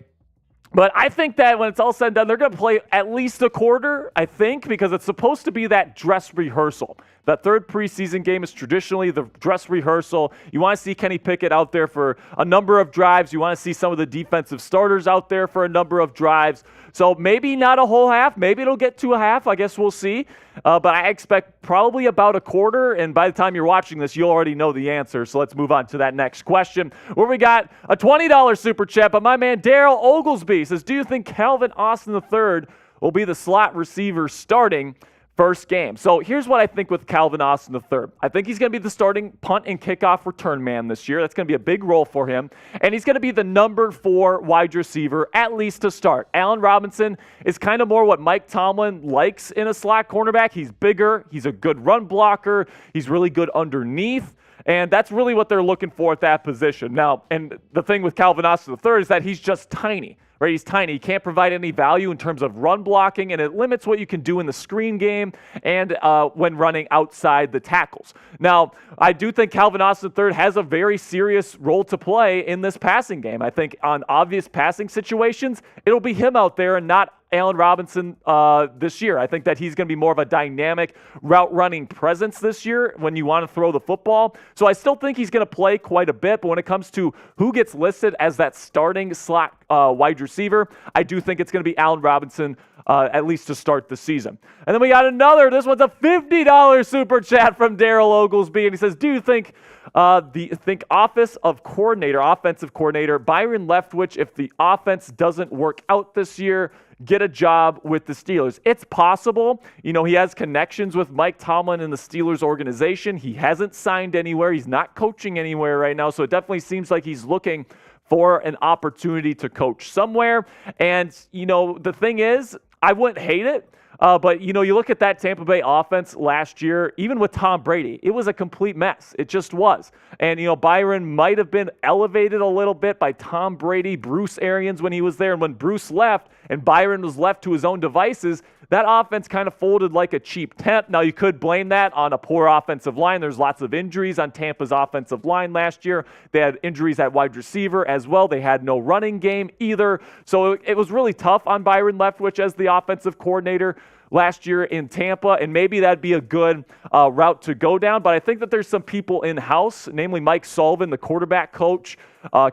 But I think that when it's all said and done, they're going to play at least a quarter, I think, because it's supposed to be that dress rehearsal. That third preseason game is traditionally the dress rehearsal. You want to see Kenny Pickett out there for a number of drives. You want to see some of the defensive starters out there for a number of drives. So maybe not a whole half. Maybe it'll get to a half. I guess we'll see. But I expect probably about a quarter. And by the time you're watching this, you'll already know the answer. So let's move on to that next question, where we got a $20 super chat by my man Daryl Oglesby. Says, do you think Calvin Austin III will be the slot receiver starting first game? So here's what I think with Calvin Austin III. I think he's going to be the starting punt and kickoff return man this year. That's going to be a big role for him. And he's going to be the number 4 wide receiver, at least to start. Allen Robinson is kind of more what Mike Tomlin likes in a slot cornerback. He's bigger. He's a good run blocker. He's really good underneath. And that's really what they're looking for at that position. Now, and the thing with Calvin Austin III is that he's just tiny. Right, he's tiny. He can't provide any value in terms of run blocking, and it limits what you can do in the screen game and when running outside the tackles. Now, I do think Calvin Austin III has a very serious role to play in this passing game. I think on obvious passing situations, it'll be him out there and not Allen Robinson this year. I think that he's going to be more of a dynamic route running presence this year when you want to throw the football. So I still think he's going to play quite a bit, but when it comes to who gets listed as that starting slot wide receiver, I do think it's going to be Allen Robinson at least to start the season. And then we got another, this one's a $50 super chat from Daryl Oglesby, and he says, do you think offensive coordinator Byron Leftwich, if the offense doesn't work out this year, get a job with the Steelers? It's possible. You know, he has connections with Mike Tomlin and the Steelers organization. He hasn't signed anywhere. He's not coaching anywhere right now. So it definitely seems like he's looking for an opportunity to coach somewhere. And, you know, the thing is, I wouldn't hate it. But, you know, you look at that Tampa Bay offense last year, even with Tom Brady, it was a complete mess. It just was. And, you know, Byron might have been elevated a little bit by Tom Brady, Bruce Arians when he was there. And when Bruce left and Byron was left to his own devices, that offense kind of folded like a cheap tent. Now, you could blame that on a poor offensive line. There's lots of injuries on Tampa's offensive line last year. They had injuries at wide receiver as well. They had no running game either. So it was really tough on Byron Leftwich as the offensive coordinator last year in Tampa, and maybe that'd be a good route to go down. But I think that there's some people in-house, namely Mike Sullivan, the quarterback coach,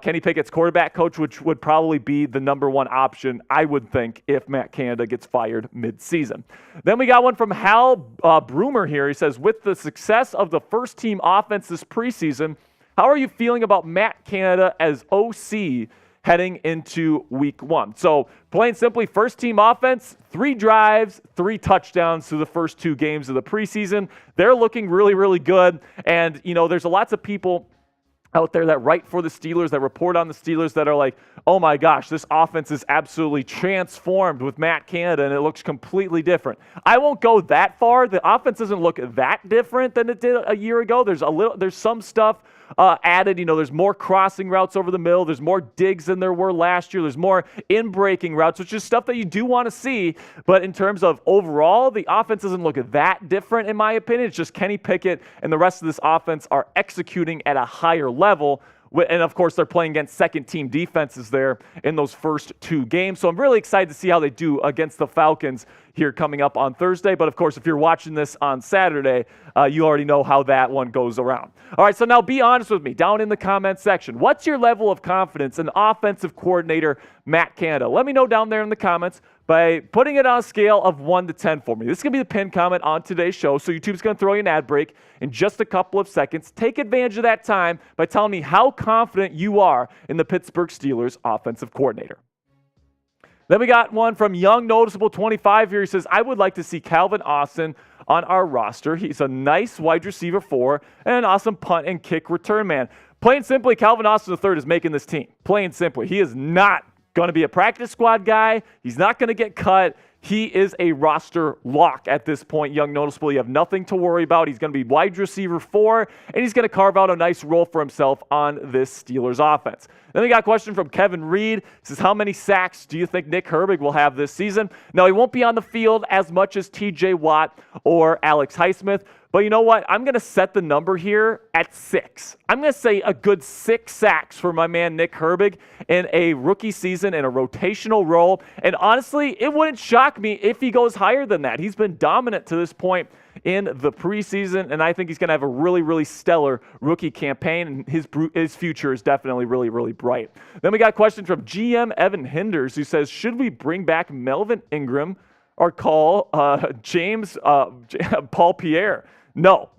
Kenny Pickett's quarterback coach, which would probably be the number one option, I would think, if Matt Canada gets fired mid-season. Then we got one from Hal Broomer here. He says, with the success of the first-team offense this preseason, how are you feeling about Matt Canada as OC heading into week 1? So plain simply, first team offense, 3 drives, 3 touchdowns through the first 2 games of the preseason. They're looking really, really good. And, you know, there's lots of people out there that write for the Steelers, that report on the Steelers, that are like, oh my gosh, this offense is absolutely transformed with Matt Canada and it looks completely different. I won't go that far. The offense doesn't look that different than it did a year ago. There's some stuff added. You know, there's more crossing routes over the middle. There's more digs than there were last year. There's more in-breaking routes, which is stuff that you do want to see. But in terms of overall, the offense doesn't look that different, in my opinion. It's just Kenny Pickett and the rest of this offense are executing at a higher level. And, of course, they're playing against second-team defenses there in those first 2 games. So I'm really excited to see how they do against the Falcons here coming up on Thursday. But, of course, if you're watching this on Saturday, you already know how that one goes around. All right, so now be honest with me down in the comments section. What's your level of confidence in offensive coordinator Matt Canada? Let me know down there in the comments by putting it on a scale of 1 to 10 for me. This is going to be the pinned comment on today's show, so YouTube's going to throw you an ad break in just a couple of seconds. Take advantage of that time by telling me how confident you are in the Pittsburgh Steelers offensive coordinator. Then we got one from Young Noticeable 25 here. He says, I would like to see Calvin Austin on our roster. He's a nice wide receiver 4 and an awesome punt and kick return man. Plain simply, Calvin Austin III is making this team. Plain simply. He is not going to be a practice squad guy. He's not going to get cut. He is a roster lock at this point, Young Noticeable. You have nothing to worry about. He's going to be wide receiver 4, and he's going to carve out a nice role for himself on this Steelers offense. Then we got a question from Kevin Reed. He says, how many sacks do you think Nick Herbig will have this season? Now, he won't be on the field as much as TJ Watt or Alex Highsmith, but you know what? I'm going to set the number here at 6. I'm going to say a good 6 sacks for my man Nick Herbig in a rookie season in a rotational role. And honestly, it wouldn't shock me if he goes higher than that. He's been dominant to this point in the preseason, and I think he's going to have a really, really stellar rookie campaign, and his future is definitely really, really bright. Then we got a question from GM Evan Hinders, who says, should we bring back Melvin Ingram or call Paul Pierre? No,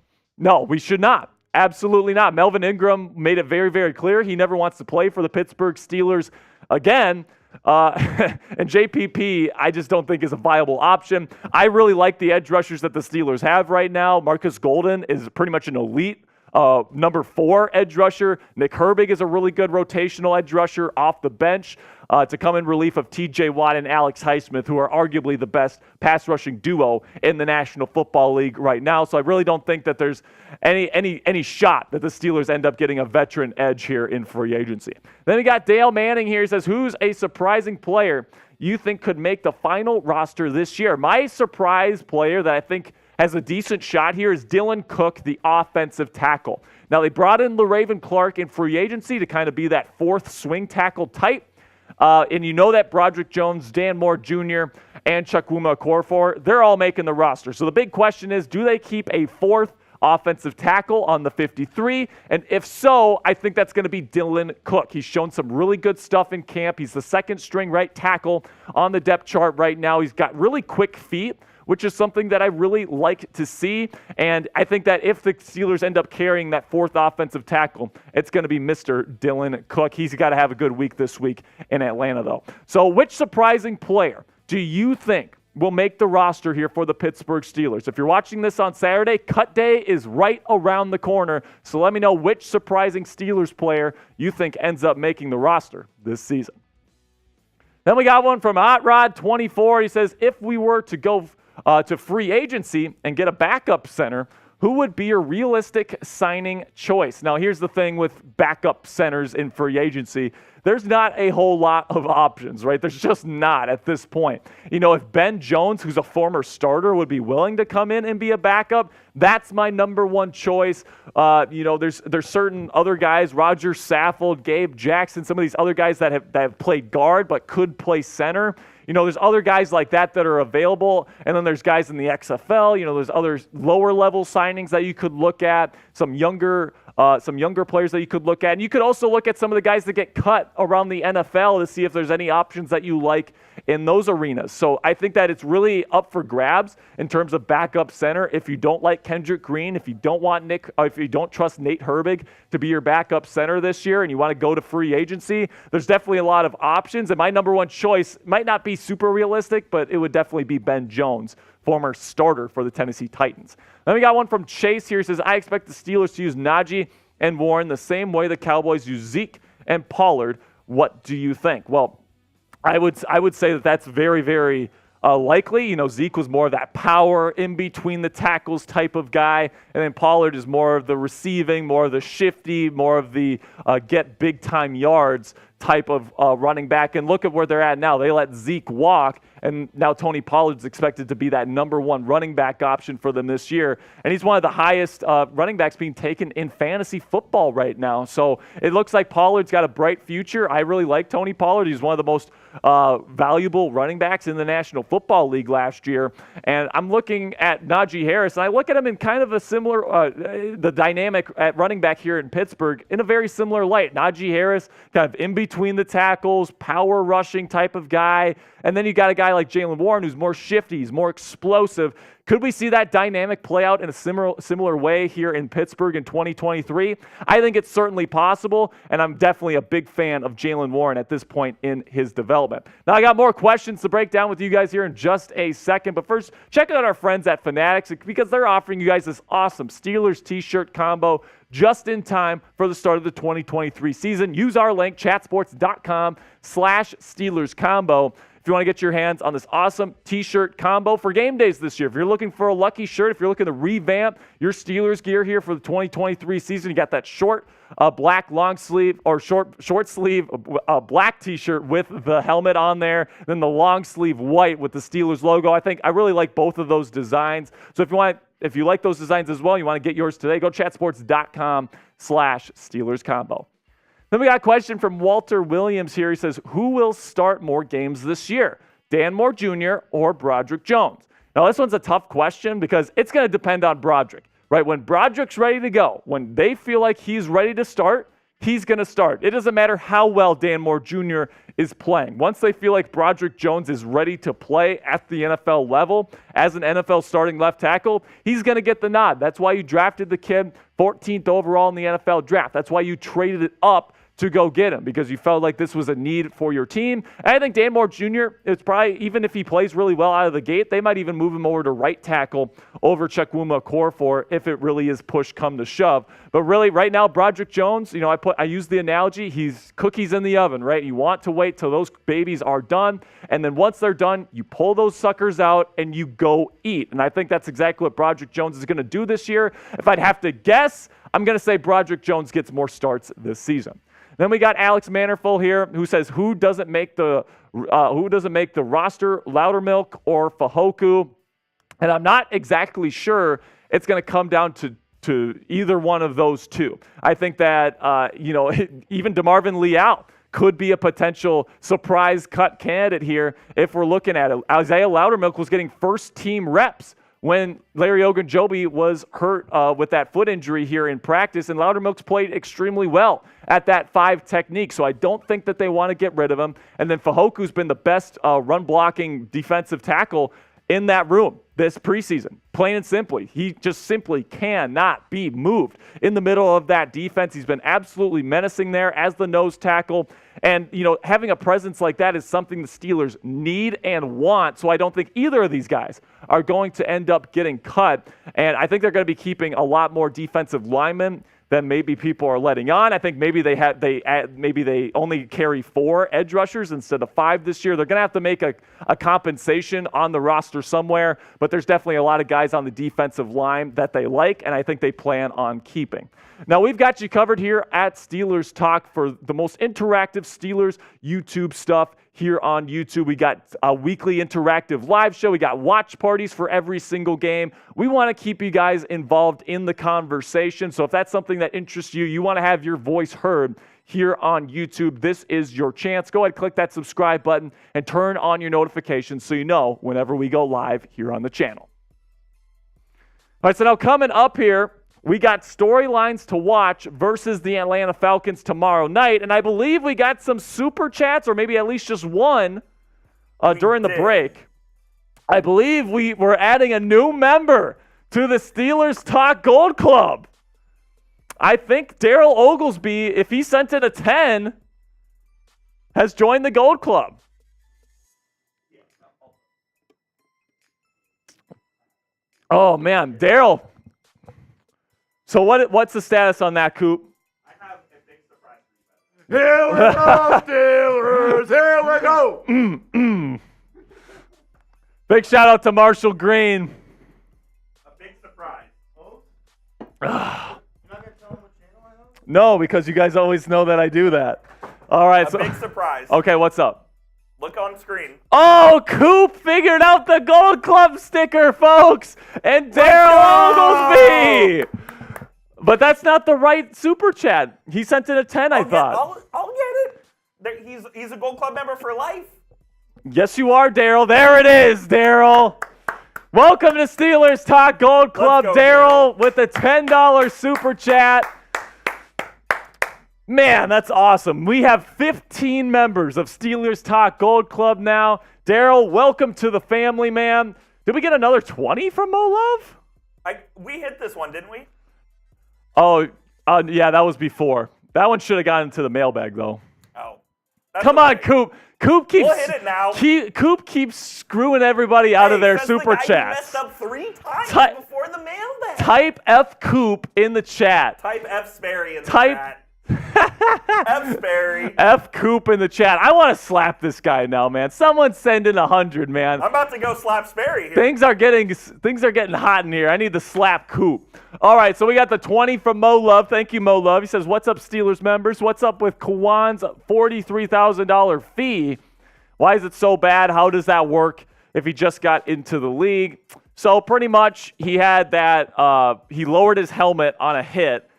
we should not. Absolutely not. Melvin Ingram made it very, very clear he never wants to play for the Pittsburgh Steelers again. And JPP, I just don't think is a viable option. I really like the edge rushers that the Steelers have right now. Marcus Golden is pretty much an elite number 4 edge rusher. Nick Herbig is a really good rotational edge rusher off the bench to come in relief of TJ Watt and Alex Highsmith, who are arguably the best pass rushing duo in the National Football League right now. So I really don't think that there's any shot that the Steelers end up getting a veteran edge here in free agency. Then we got Dale Manning here. He says, who's a surprising player you think could make the final roster this year? My surprise player that I think has a decent shot here is Dylan Cook, the offensive tackle. Now, they brought in LaRaven Clark in free agency to kind of be that 4th swing tackle type. And you know that Broderick Jones, Dan Moore Jr., and Chukwuma Okorafor, they're all making the roster. So the big question is, do they keep a 4th offensive tackle on the 53? And if so, I think that's going to be Dylan Cook. He's shown some really good stuff in camp. He's the 2nd string right tackle on the depth chart right now. He's got really quick feet, which is something that I really like to see. And I think that if the Steelers end up carrying that 4th offensive tackle, it's going to be Mr. Dylan Cook. He's got to have a good week this week in Atlanta, though. So which surprising player do you think will make the roster here for the Pittsburgh Steelers? If you're watching this on Saturday, cut day is right around the corner. So let me know which surprising Steelers player you think ends up making the roster this season. Then we got one from Hot Rod 24. He says, if we were to go to free agency and get a backup center, who would be your realistic signing choice? Now, here's the thing with backup centers in free agency. There's not a whole lot of options, right? There's just not at this point. You know, if Ben Jones, who's a former starter, would be willing to come in and be a backup, that's my number 1 choice. There's certain other guys, Roger Saffold, Gabe Jackson, some of these other guys that have played guard but could play center. You know, there's other guys like that are available, and then there's guys in the XFL. You know, there's other lower-level signings that you could look at, some younger players that you could look at. And you could also look at some of the guys that get cut around the NFL to see if there's any options that you like in those arenas. So I think that it's really up for grabs in terms of backup center. If you don't like Kendrick Green, if you don't trust Nate Herbig to be your backup center this year and you want to go to free agency, there's definitely a lot of options. And my number 1 choice might not be super realistic, but it would definitely be Ben Jones, former starter for the Tennessee Titans. Then we got one from Chase here. He says, I expect the Steelers to use Najee and Warren the same way the Cowboys use Zeke and Pollard. What do you think? Well, I would say that that's very, very likely. You know, Zeke was more of that power in between the tackles type of guy, and then Pollard is more of the receiving, more of the shifty, more of the get big time yards type of running back. And look at where they're at now. They let Zeke walk, and now Tony Pollard's expected to be that number 1 running back option for them this year. And he's one of the highest running backs being taken in fantasy football right now. So it looks like Pollard's got a bright future. I really like Tony Pollard. He's one of the most valuable running backs in the National Football League last year. And I'm looking at Najee Harris, and I look at him in kind of a similar, the dynamic at running back here in Pittsburgh in a very similar light. Najee Harris kind of in between between the tackles, power rushing type of guy. And then you got a guy like Jaylen Warren who's more shifty, he's more explosive. Could we see that dynamic play out in a similar way here in Pittsburgh in 2023? I think it's certainly possible, and I'm definitely a big fan of Jaylen Warren at this point in his development. Now, I got more questions to break down with you guys here in just a second, but first, check out our friends at Fanatics because they're offering you guys this awesome Steelers t-shirt combo just in time for the start of the 2023 season. Use our link, chatsports.com/Steelers combo. If you want to get your hands on this awesome t-shirt combo for game days this year. If you're looking for a lucky shirt, if you're looking to revamp your Steelers gear here for the 2023 season, you got that short black long sleeve or short sleeve black t-shirt with the helmet on there, then the long sleeve white with the Steelers logo. I really like both of those designs. So if you like those designs as well, you want to get yours today, go chatsports.com/Steelers combo. Then we got a question from Walter Williams here. He says, who will start more games this year, Dan Moore Jr. or Broderick Jones? Now, this one's a tough question because it's going to depend on Broderick, right? When Broderick's ready to go, when they feel like he's ready to start, he's going to start. It doesn't matter how well Dan Moore Jr. is playing. Once they feel like Broderick Jones is ready to play at the NFL level as an NFL starting left tackle, he's going to get the nod. That's why you drafted the kid 14th overall in the NFL draft. That's why you traded it up to go get him, because you felt like this was a need for your team. And I think Dan Moore Jr., it's probably, even if he plays really well out of the gate, they might even move him over to right tackle over Chukwuma Okorafor if it really is push come to shove. But really, right now, Broderick Jones, I use the analogy, he's cookies in the oven, right? You want to wait till those babies are done, and then once they're done, you pull those suckers out and you go eat. And I think that's exactly what Broderick Jones is going to do this year. If I'd have to guess, I'm going to say Broderick Jones gets more starts this season. Then we got Alex Mannerful here, who says, who doesn't make the roster, Loudermilk or Fahoku? And I'm not exactly sure it's going to come down to either one of those two. I think that even DeMarvin Leal could be a potential surprise cut candidate here if we're looking at it. Isaiah Loudermilk was getting first-team reps when Larry Ogunjobi was hurt with that foot injury here in practice, and Loudermilk's played extremely well at that 5 technique, so I don't think that they want to get rid of him. And then Fahoku's been the best run-blocking defensive tackle in that room this preseason. Plain and simply, he just simply cannot be moved in the middle of that defense. He's been absolutely menacing there as the nose tackle. And, having a presence like that is something the Steelers need and want. So I don't think either of these guys are going to end up getting cut. And I think they're going to be keeping a lot more defensive linemen than maybe people are letting on. I think maybe they only carry 4 edge rushers instead of 5 this year. They're going to have to make a compensation on the roster somewhere, but there's definitely a lot of guys on the defensive line that they like, and I think they plan on keeping. Now, we've got you covered here at Steelers Talk for the most interactive Steelers YouTube stuff here on YouTube. We got a weekly interactive live show. We got watch parties for every single game. We want to keep you guys involved in the conversation. So if that's something that interests you, you want to have your voice heard here on YouTube, this is your chance. Go ahead, click that subscribe button and turn on your notifications so you know whenever we go live here on the channel. All right, so now coming up here, we got storylines to watch versus the Atlanta Falcons tomorrow night, and I believe we got some super chats, or maybe at least just one during the break. I believe we're adding a new member to the Steelers Talk Gold Club. I think Daryl Oglesby, if he sent in a 10, has joined the Gold Club. Oh, man, Daryl. So what's the status on that, Coop? I have a big surprise for you. Here we go, Steelers! Here we go! Big shout out to Marshall Green. A big surprise. Oh? You're not going to tell them what channel I have? No, because you guys always know that I do that. All right. Big surprise. Okay, what's up? Look on screen. Oh, Coop figured out the Gold Club sticker, folks! And Daryl Oglesby! But that's not the right super chat. He sent in a 10, I thought. I'll get it. He's a Gold Club member for life. Yes, you are, Daryl. There it is, Daryl. Welcome to Steelers Talk Gold Club, Daryl, with a $10 super chat. Man, that's awesome. We have 15 members of Steelers Talk Gold Club now. Daryl, welcome to the family, man. Did we get another 20 from Mo Love? We hit this one, didn't we? Oh, yeah, that was before. That one should have gotten to the mailbag, though. Oh. Come on, Coop. Coop keeps, we'll hit it now. Coop keeps screwing everybody out of their says super the guy chats. Messed up 3 times before the mailbag. Type F Coop in the chat. Type F Sperry in the chat. F Sperry. F Coop in the chat. I want to slap this guy now, man. Someone send in 100, man. I'm about to go slap Sperry here. Things are getting hot in here. I need to slap Coop. All right, so we got the 20 from Mo Love. Thank you, Mo Love. He says, "What's up, Steelers members? What's up with Kwan's $43,000 fee? Why is it so bad? How does that work if he just got into the league?" So pretty much he had that. He lowered his helmet on a hit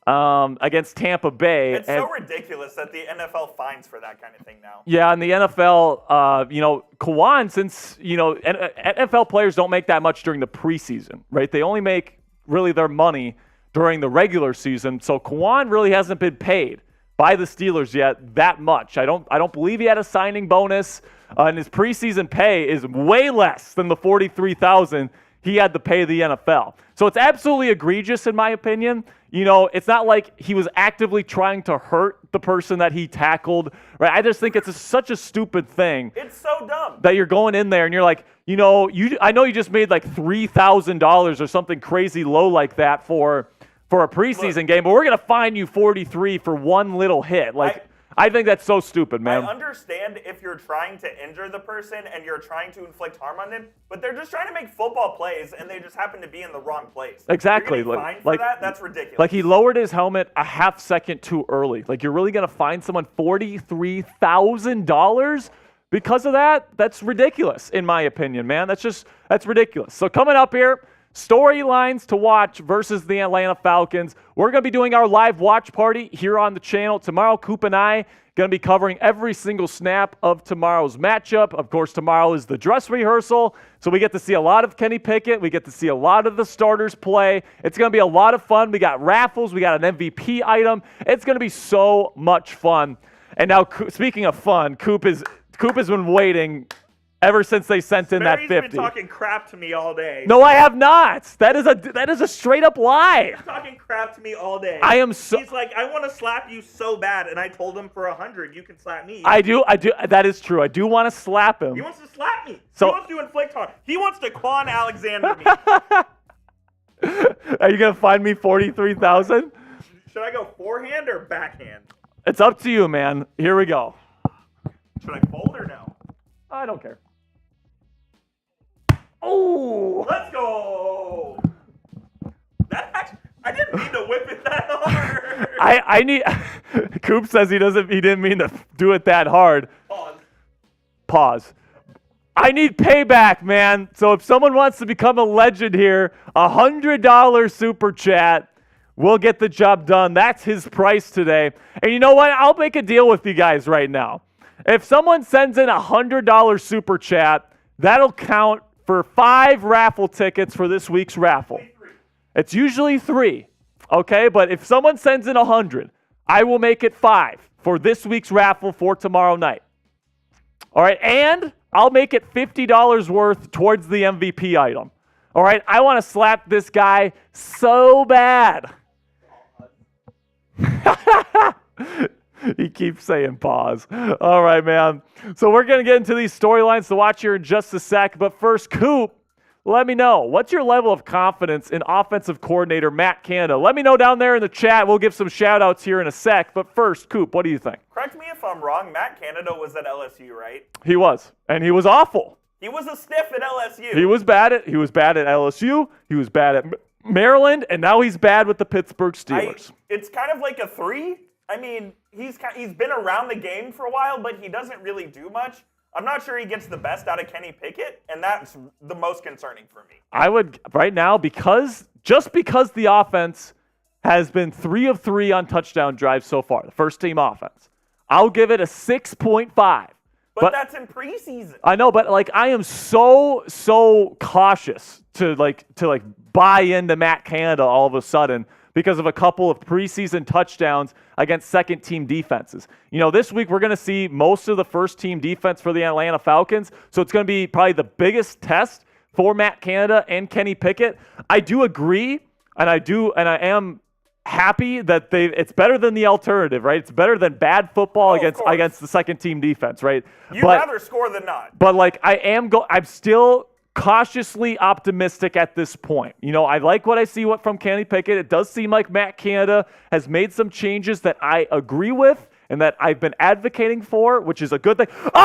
against Tampa Bay. It's so ridiculous that the NFL fines for that kind of thing now. Yeah, in the NFL, Kwan, since, NFL players don't make that much during the preseason, right? They only make really their money during the regular season. So Kwan really hasn't been paid by the Steelers yet that much. I don't believe he had a signing bonus, and his preseason pay is way less than the $43,000 he had to pay the NFL. So it's absolutely egregious in my opinion. It's not like he was actively trying to hurt the person that he tackled, right? I just think it's such a stupid thing. It's so dumb. That you're going in there and you're like, I know you just made like $3,000 or something crazy low like that for a preseason game, but we're going to fine you $43 for one little hit. I think that's so stupid, man. I understand if you're trying to injure the person and you're trying to inflict harm on them, but they're just trying to make football plays and they just happen to be in the wrong place. Exactly. You're getting fined for that? That's ridiculous. Like he lowered his helmet a half second too early. Like you're really going to fine someone $43,000 because of that? That's ridiculous in my opinion, man. That's ridiculous. So coming up here, storylines to watch versus the Atlanta Falcons. We're going to be doing our live watch party here on the channel. Tomorrow, Coop and I going to be covering every single snap of tomorrow's matchup. Of course, tomorrow is the dress rehearsal, so we get to see a lot of Kenny Pickett. We get to see a lot of the starters play. It's going to be a lot of fun. We got raffles. We got an MVP item. It's going to be so much fun. And now, speaking of fun, Coop has been waiting ever since they sent in that 50. Sperry's been talking crap to me all day. No, I have not. That is a straight up lie. He's talking crap to me all day. I am so. He's like, I want to slap you so bad, and I told him for 100, you can slap me. I do. That is true. I do want to slap him. He wants to slap me. So, he wants to inflict harm. He wants to Quan Alexander me. Are you gonna find me $43,000? Should I go forehand or backhand? It's up to you, man. Here we go. Should I fold or no? I don't care. Oh! Let's go! I didn't mean to whip it that hard. I need. Coop says he didn't mean to do it that hard. Pause. I need payback, man. So if someone wants to become a legend here, $100 super chat. We'll get the job done. That's his price today. And you know what? I'll make a deal with you guys right now. If someone sends in $100 super chat, that'll count for 5 raffle tickets for this week's raffle. It's usually 3, okay? But if someone sends in 100, I will make it 5 for this week's raffle for tomorrow night. All right, and I'll make it $50 worth towards the MVP item. All right, I want to slap this guy so bad. He keeps saying pause. All right, man. So we're going to get into these storylines to watch here in just a sec. But first, Coop, let me know. What's your level of confidence in offensive coordinator Matt Canada? Let me know down there in the chat. We'll give some shout-outs here in a sec. But first, Coop, what do you think? Correct me if I'm wrong. Matt Canada was at LSU, right? He was. And he was awful. He was a stiff at LSU. He was bad at LSU. He was bad at Maryland. And now he's bad with the Pittsburgh Steelers. It's kind of like a 3. I mean, he's been around the game for a while, but he doesn't really do much. I'm not sure he gets the best out of Kenny Pickett, and that's the most concerning for me. I would, right now, because the offense has been 3 of 3 on touchdown drives so far, the first team offense, I'll give it a 6.5. But that's in preseason. I know, but I am so cautious to buy into Matt Canada all of a sudden because of a couple of preseason touchdowns against second-team defenses. This week we're going to see most of the first-team defense for the Atlanta Falcons, so it's going to be probably the biggest test for Matt Canada and Kenny Pickett. I do agree, and I am happy that it's better than the alternative, right? It's better than bad football against the second-team defense, right? You'd rather score than not. But I'm still cautiously optimistic at this point. I like what I see from Kenny Pickett. It does seem like Matt Canada has made some changes that I agree with and that I've been advocating for, which is a good thing. No!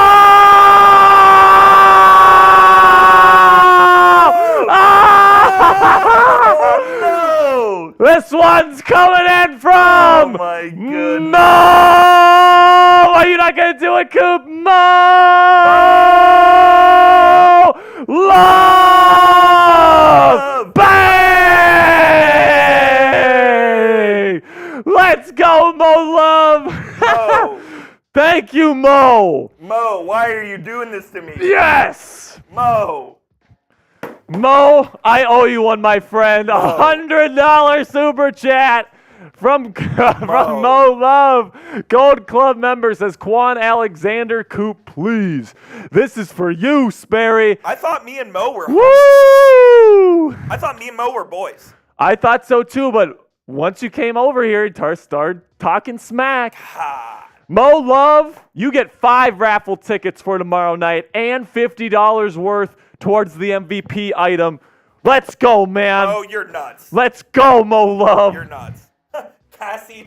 This one's coming in from... Oh, my goodness. Mo! Are you not going to do it, Coop? Mo! Love! Bang! Let's go, Mo Love! Mo. Thank you, Mo! Mo, why are you doing this to me? Yes! Mo! Mo, I owe you one, my friend. $100 super chat from Mo Love. Gold Club member says, Quan Alexander, Coop, please. This is for you, Sperry. I thought me and Mo were Woo! I thought me and Mo were boys. I thought so too, but once you came over here, you started talking smack. Mo Love, you get 5 raffle tickets for tomorrow night and $50 worth towards the MVP item. Let's go, man. Oh, you're nuts. Let's go, Mo Love. You're nuts. Cassie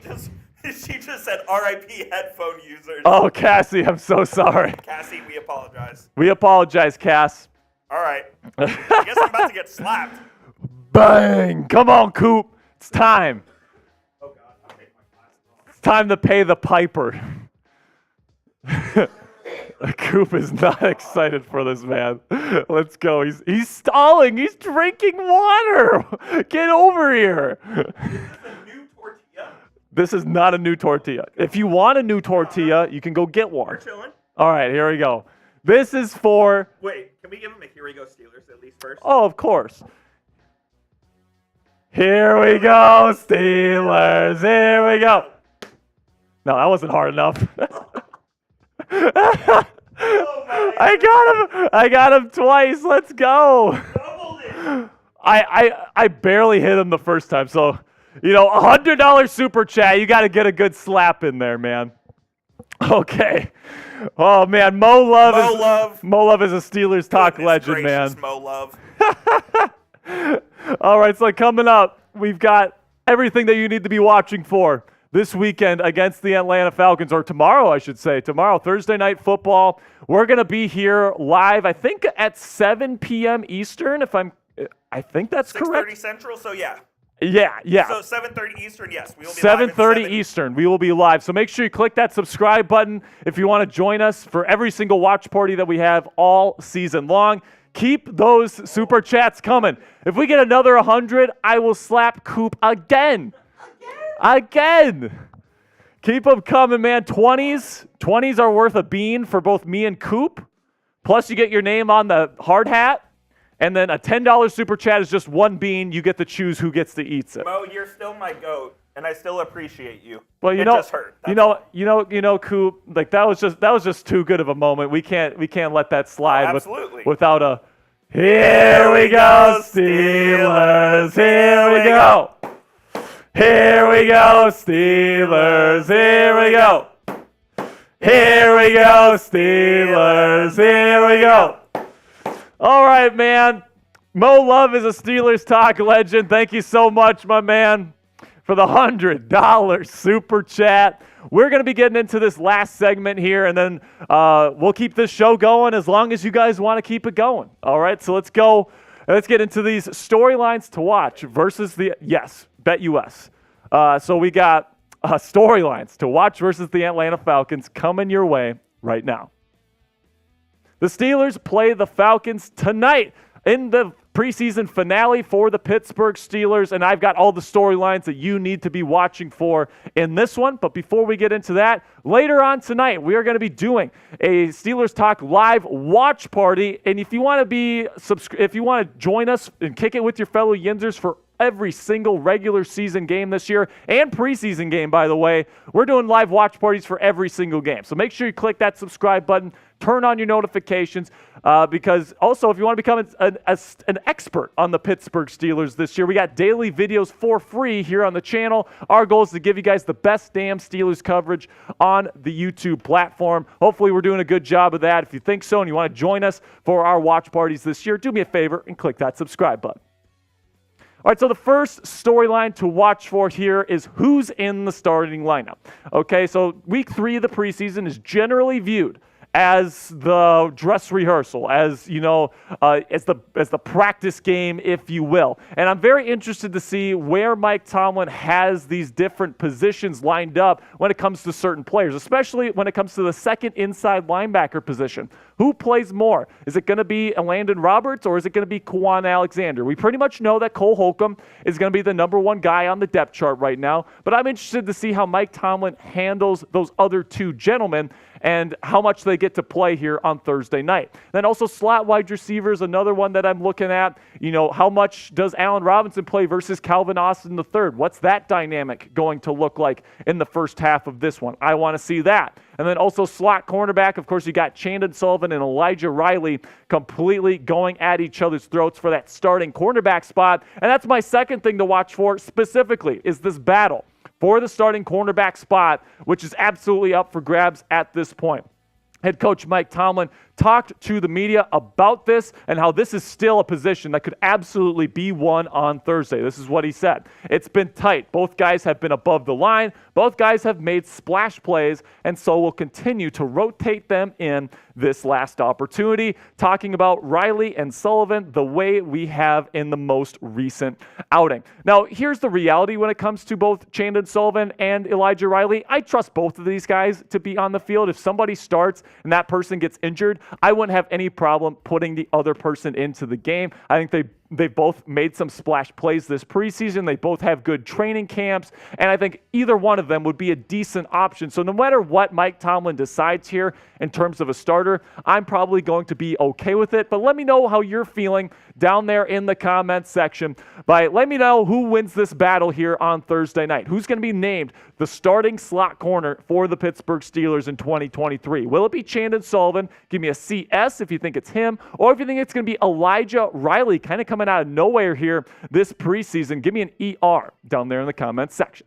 she just said RIP headphone users. Oh, Cassie, I'm so sorry. Cassie, we apologize. We apologize, Cass. All right. I guess I'm about to get slapped. Bang. Come on, Coop. It's time. Oh, God. I'll take my glasses off. It's time to pay the piper. Coop is not excited for this, man. Let's go. He's stalling. He's drinking water. Get over here. Is this a new tortilla? This is not a new tortilla. If you want a new tortilla, you can go get one. We're chilling. All right, here we go. This is for... Wait, can we give him a Here We Go Steelers at least first? Oh, of course. Here we go, Steelers. Here we go. No, that wasn't hard enough. I got him twice. Let's go. I barely hit him the first time. So, $100 super chat. You got to get a good slap in there, man. Okay. Oh man, Mo Love is a Steelers talk legend, man. Mo Love. All right, so coming up, we've got everything that you need to be watching for this weekend against the Atlanta Falcons, or tomorrow, I should say. Tomorrow, Thursday Night Football. We're going to be here live, I think, at 7 p.m. Eastern, I think that's correct. 6:30 Central, so yeah. Yeah. So 7:30 Eastern, yes. We will be 7:30 Eastern, we will be live. So make sure you click that subscribe button if you want to join us for every single watch party that we have all season long. Keep those super chats coming. If we get another 100, I will slap Coop again. Keep them coming, man. 20s are worth a bean for both me and Coop. Plus, you get your name on the hard hat. And then a $10 super chat is just one bean. You get to choose who gets to eat it. Mo, you're still my goat, and I still appreciate you. Well, it just hurt. Coop. Like that was just too good of a moment. We can't let that slide. Absolutely. Without a here we go, Steelers. Here we go. Here we go, Steelers. Here we go. Here we go, Steelers. Here we go. All right, man. Mo Love is a Steelers talk legend. Thank you so much, my man, for the $100 super chat. We're going to be getting into this last segment here, and then we'll keep this show going as long as you guys want to keep it going. All right, so let's go. Let's get into these storylines to watch versus BetUS. So we got storylines to watch versus the Atlanta Falcons coming your way right now. The Steelers play the Falcons tonight in the preseason finale for the Pittsburgh Steelers, and I've got all the storylines that you need to be watching for in this one. But before we get into that, later on tonight, we are going to be doing a Steelers Talk live watch party. And if you want to join us and kick it with your fellow Yinzers for every single regular season game this year and preseason game, by the way. We're doing live watch parties for every single game. So make sure you click that subscribe button, turn on your notifications, because also if you want to become an expert on the Pittsburgh Steelers this year, we got daily videos for free here on the channel. Our goal is to give you guys the best damn Steelers coverage on the YouTube platform. Hopefully we're doing a good job of that. If you think so and you want to join us for our watch parties this year, do me a favor and click that subscribe button. All right, so the first storyline to watch for here is who's in the starting lineup. Okay, so week 3 of the preseason is generally viewed as the dress rehearsal, as as the practice game, if you will. And I'm very interested to see where Mike Tomlin has these different positions lined up when it comes to certain players, especially when it comes to the second inside linebacker position. Who plays more? Is it going to be Landon Roberts or is it going to be Quan Alexander? We pretty much know that Cole Holcomb is going to be the number 1 guy on the depth chart right now, but I'm interested to see how Mike Tomlin handles those other 2 gentlemen and how much they get to play here on Thursday night. Then also slot wide receivers, another one that I'm looking at. How much does Allen Robinson play versus Calvin Austin III? What's that dynamic going to look like in the first half of this one? I want to see that. And then also slot cornerback, of course, you got Chandon Sullivan and Elijah Riley completely going at each other's throats for that starting cornerback spot. And that's my second thing to watch for specifically, is this battle for the starting cornerback spot, which is absolutely up for grabs at this point. Head coach Mike Tomlin talked to the media about this and how this is still a position that could absolutely be won on Thursday. This is what he said. It's been tight. Both guys have been above the line. Both guys have made splash plays, and so we'll continue to rotate them in this last opportunity. Talking about Riley and Sullivan the way we have in the most recent outing. Now, here's the reality when it comes to both Chandon Sullivan and Elijah Riley. I trust both of these guys to be on the field. If somebody starts and that person gets injured, I wouldn't have any problem putting the other person into the game. I think they both made some splash plays this preseason. They both have good training camps, and I think either one of them would be a decent option. So no matter what Mike Tomlin decides here in terms of a starter, I'm probably going to be okay with it. But let me know how you're feeling down there in the comments section. Let me know who wins this battle here on Thursday night. Who's going to be named the starting slot corner for the Pittsburgh Steelers in 2023? Will it be Chandon Sullivan? Give me a CS if you think it's him, or if you think it's going to be Elijah Riley, kind of coming out of nowhere here this preseason. Give me an ER down there in the comments section.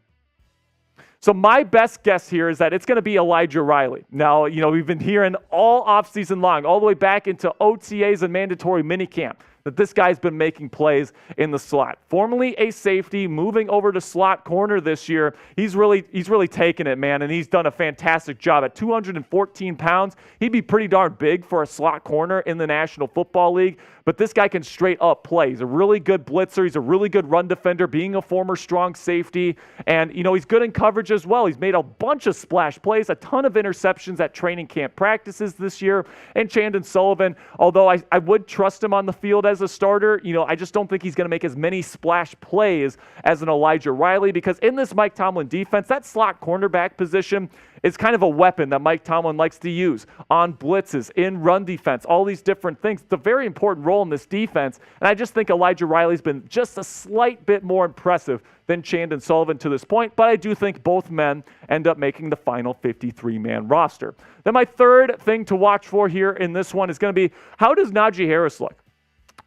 So my best guess here is that it's going to be Elijah Riley. Now, we've been hearing all offseason long, all the way back into OTAs and mandatory minicamp, that this guy's been making plays in the slot. Formerly a safety, moving over to slot corner this year. He's really taken it, man, and he's done a fantastic job. At 214 pounds, he'd be pretty darn big for a slot corner in the National Football League, but this guy can straight up play. He's a really good blitzer. He's a really good run defender, being a former strong safety, and, he's good in coverage as well. He's made a bunch of splash plays, a ton of interceptions at training camp practices this year. And Chandon Sullivan, although I would trust him on the field as a starter, I just don't think he's going to make as many splash plays as an Elijah Riley, because in this Mike Tomlin defense, that slot cornerback position is kind of a weapon that Mike Tomlin likes to use on blitzes, in run defense, all these different things. It's a very important role in this defense, and I just think Elijah Riley's been just a slight bit more impressive than Chandon Sullivan to this point, but I do think both men end up making the final 53-man roster. Then my third thing to watch for here in this one is going to be, how does Najee Harris look?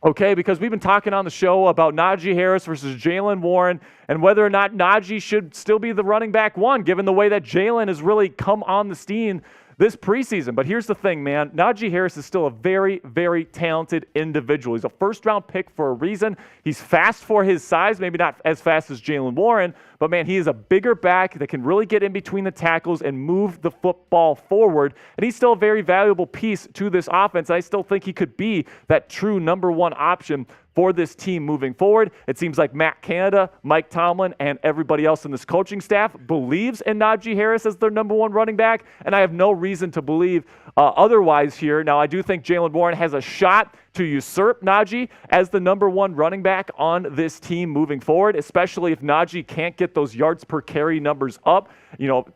Okay, because we've been talking on the show about Najee Harris versus Jaylen Warren and whether or not Najee should still be the running back 1, given the way that Jaylen has really come on the scene this preseason. But here's the thing, man. Najee Harris is still a very, very talented individual. He's a first-round pick for a reason. He's fast for his size, maybe not as fast as Jaylen Warren, but, man, he is a bigger back that can really get in between the tackles and move the football forward. And he's still a very valuable piece to this offense. I still think he could be that true number 1 option for this team moving forward. It seems like Matt Canada, Mike Tomlin, and everybody else in this coaching staff believes in Najee Harris as their number 1 running back, and I have no reason to believe otherwise here. Now, I do think Jaylen Warren has a shot to usurp Najee as the number one running back on this team moving forward, especially if Najee can't get those yards per carry numbers up.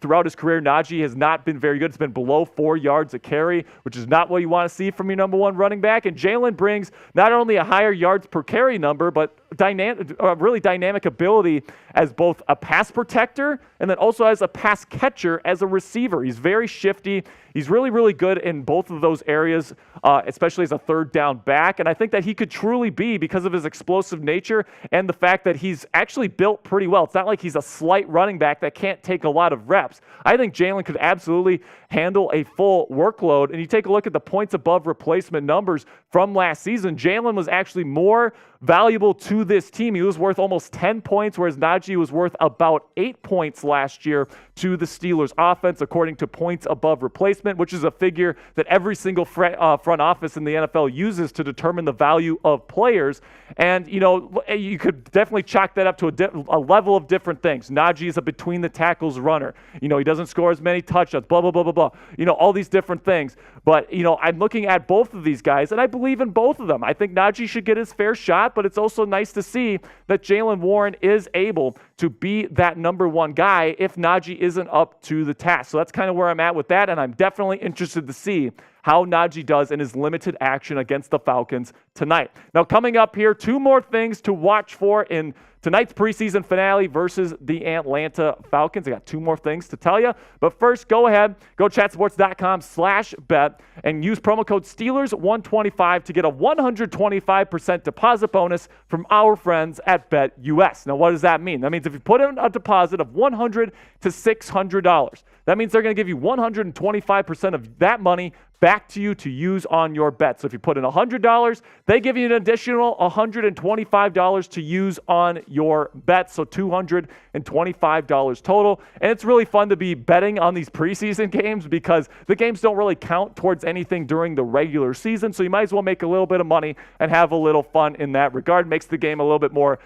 Throughout his career, Najee has not been very good. It's been below 4 yards a carry, which is not what you want to see from your number one running back. And Jalen brings not only a higher yards per carry number, but really dynamic ability as both a pass protector and then also as a pass catcher as a receiver. He's very shifty. He's really, really good in both of those areas, especially as a third down back. And I think that he could truly be, because of his explosive nature and the fact that he's actually built pretty well. It's not like he's a slight running back that can't take a lot of reps. I think Jalen could absolutely handle a full workload. And you take a look at the points above replacement numbers from last season, Jalen was actually more valuable to this team. He was worth almost 10 points, whereas Najee was worth about 8 points last year to the Steelers offense, according to points above replacement, which is a figure that every single front office in the NFL uses to determine the value of players. And, you could definitely chalk that up to a level of different things. Najee is a between the tackles runner. He doesn't score as many touchdowns, blah, blah, blah, blah, blah. All these different things. But, I'm looking at both of these guys, and I believe in both of them. I think Najee should get his fair shot, but it's also nice to see that Jalen Warren is able to be that number one guy if Najee isn't up to the task. So that's kind of where I'm at with that, and I'm definitely interested to see how Najee does in his limited action against the Falcons tonight. Now, coming up here, 2 more things to watch for in tonight's preseason finale versus the Atlanta Falcons. I got 2 more things to tell you. But first, go ahead, go chatsports.com/bet and use promo code Steelers125 to get a 125% deposit bonus from our friends at BetUS. Now, what does that mean? That means if you put in a deposit of $100 to $600, that means they're going to give you 125% of that money back to you to use on your bet. So if you put in $100, they give you an additional $125 to use on your bet. So $225 total. And it's really fun to be betting on these preseason games because the games don't really count towards anything during the regular season. So you might as well make a little bit of money and have a little fun in that regard. Makes the game a little bit more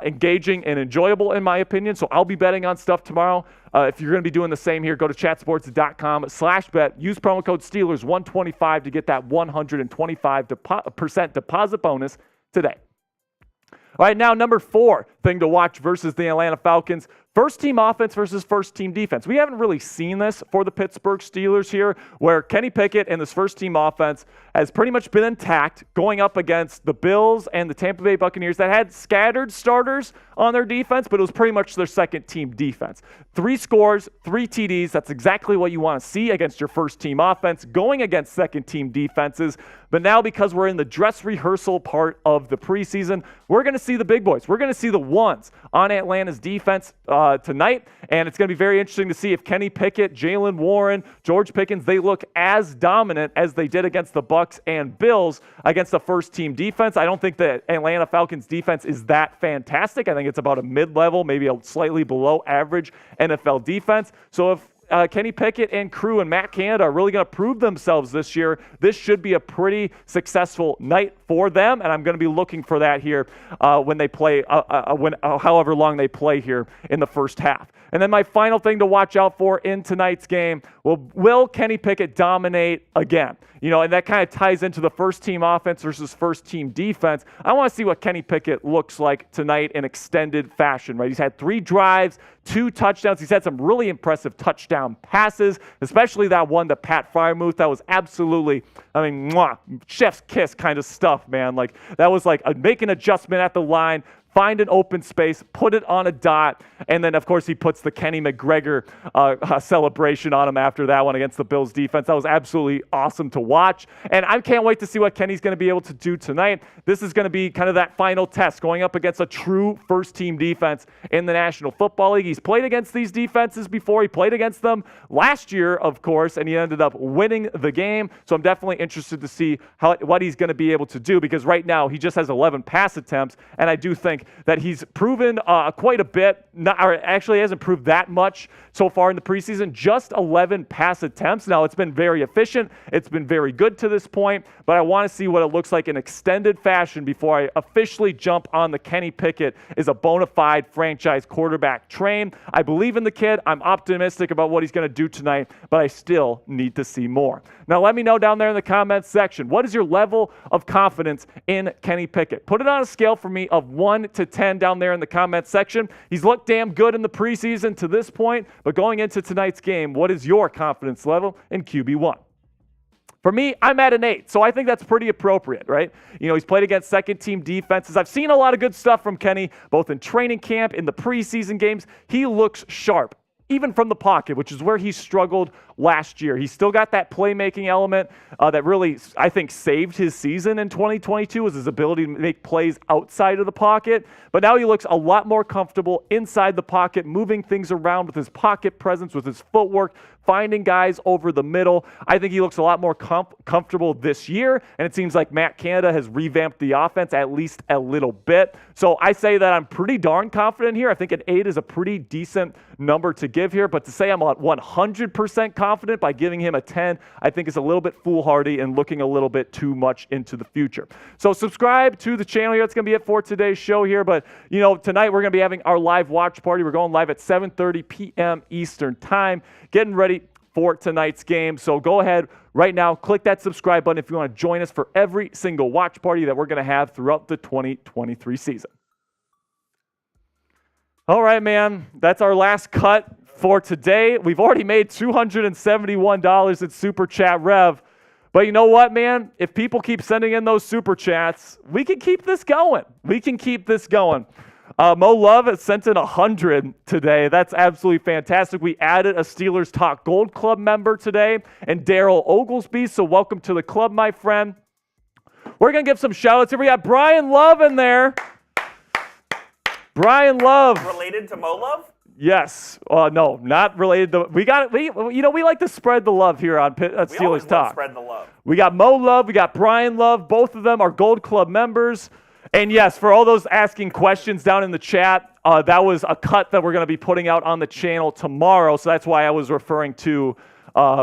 engaging and enjoyable, in my opinion. So I'll be betting on stuff tomorrow. If you're going to be doing the same here, go to chatsports.com/bet. Use promo code Steelers125 to get that 125% deposit bonus today. All right, now number 4 thing to watch versus the Atlanta Falcons. First team offense versus first team defense. We haven't really seen this for the Pittsburgh Steelers here, where Kenny Pickett and this first team offense has pretty much been intact going up against the Bills and the Tampa Bay Buccaneers that had scattered starters on their defense, but it was pretty much their second team defense. 3 scores, 3 TDs. That's exactly what you want to see against your first team offense going against second team defenses. But now, because we're in the dress rehearsal part of the preseason, we're going to see the big boys. We're going to see the ones on Atlanta's defense tonight, and it's going to be very interesting to see if Kenny Pickett, Jalen Warren, George Pickens, they look as dominant as they did against the Bucs and Bills against the first-team defense. I don't think the Atlanta Falcons defense is that fantastic. I think it's about a mid-level, maybe a slightly below average NFL defense. So if Kenny Pickett and crew and Matt Canada are really going to prove themselves this year, this should be a pretty successful night for them, and I'm going to be looking for that here when they play, however long they play here in the first half. And then my final thing to watch out for in tonight's game, will Kenny Pickett dominate again? And that kind of ties into the first-team offense versus first-team defense. I want to see what Kenny Pickett looks like tonight in extended fashion, right? He's had 3 drives, 2 touchdowns. He's had some really impressive touchdown passes, especially that one to Pat Freiermuth. That was absolutely, chef's kiss kind of stuff, man. Like, that was like make an adjustment at the line, find an open space, put it on a dot, and then, of course, he puts the Kenny McGregor celebration on him after that one against the Bills defense. That was absolutely awesome to watch, and I can't wait to see what Kenny's going to be able to do tonight. This is going to be kind of that final test, going up against a true first-team defense in the National Football League. He's played against these defenses before. He played against them last year, of course, and he ended up winning the game, so I'm definitely interested to see what he's going to be able to do, because right now he just has 11 pass attempts, and I do think that he's proven quite a bit. Or actually, hasn't proved that much so far in the preseason. Just 11 pass attempts. Now, it's been very efficient. It's been very good to this point, but I want to see what it looks like in extended fashion before I officially jump on the Kenny Pickett is a bona fide franchise quarterback train. I believe in the kid. I'm optimistic about what he's going to do tonight, but I still need to see more. Now, let me know down there in the comments section, what is your level of confidence in Kenny Pickett? Put it on a scale for me of 1 to 10 down there in the comments section. He's looked damn good in the preseason to this point, but going into tonight's game, what is your confidence level in QB1? For me, I'm at an 8, so I think that's pretty appropriate, right? You know, he's played against second-team defenses. I've seen a lot of good stuff from Kenny, both in training camp, in the preseason games. He looks sharp, even from the pocket, which is where he struggled last year. He's still got that playmaking element that really, I think, saved his season in 2022 was his ability to make plays outside of the pocket. But now he looks a lot more comfortable inside the pocket, moving things around with his pocket presence, with his footwork, finding guys over the middle. I think he looks a lot more comfortable this year, and it seems like Matt Canada has revamped the offense at least a little bit. So I say that I'm pretty darn confident here. I think an 8 is a pretty decent number to give here, but to say I'm at 100% confident by giving him a 10, I think is a little bit foolhardy and looking a little bit too much into the future. So subscribe to the channel here. That's going to be it for today's show here. But, you know, tonight we're going to be having our live watch party. We're going live at 7:30 p.m. Eastern time, getting ready for tonight's game. So go ahead right now, click that subscribe button if you want to join us for every single watch party that we're going to have throughout the 2023 season. All right, man, that's our last cut for today. We've already made $271 at Super Chat Rev. But you know what, man? If people keep sending in those Super Chats, we can keep this going. We can keep this going. Mo Love has sent in 100 today. That's absolutely fantastic. We added a Steelers Talk Gold Club member today, and Daryl Oglesby. So welcome to the club, my friend. We're going to give some shout-outs here. We got Brian Love in there. Brian Love. Related to Mo Love? Yes. No, not related to. We like to spread the love here on Steelers always Talk. spread the love. We got Mo Love. We got Brian Love. Both of them are Gold Club members. And yes, for all those asking questions down in the chat, that was a cut that we're going to be putting out on the channel tomorrow. So that's why I was referring to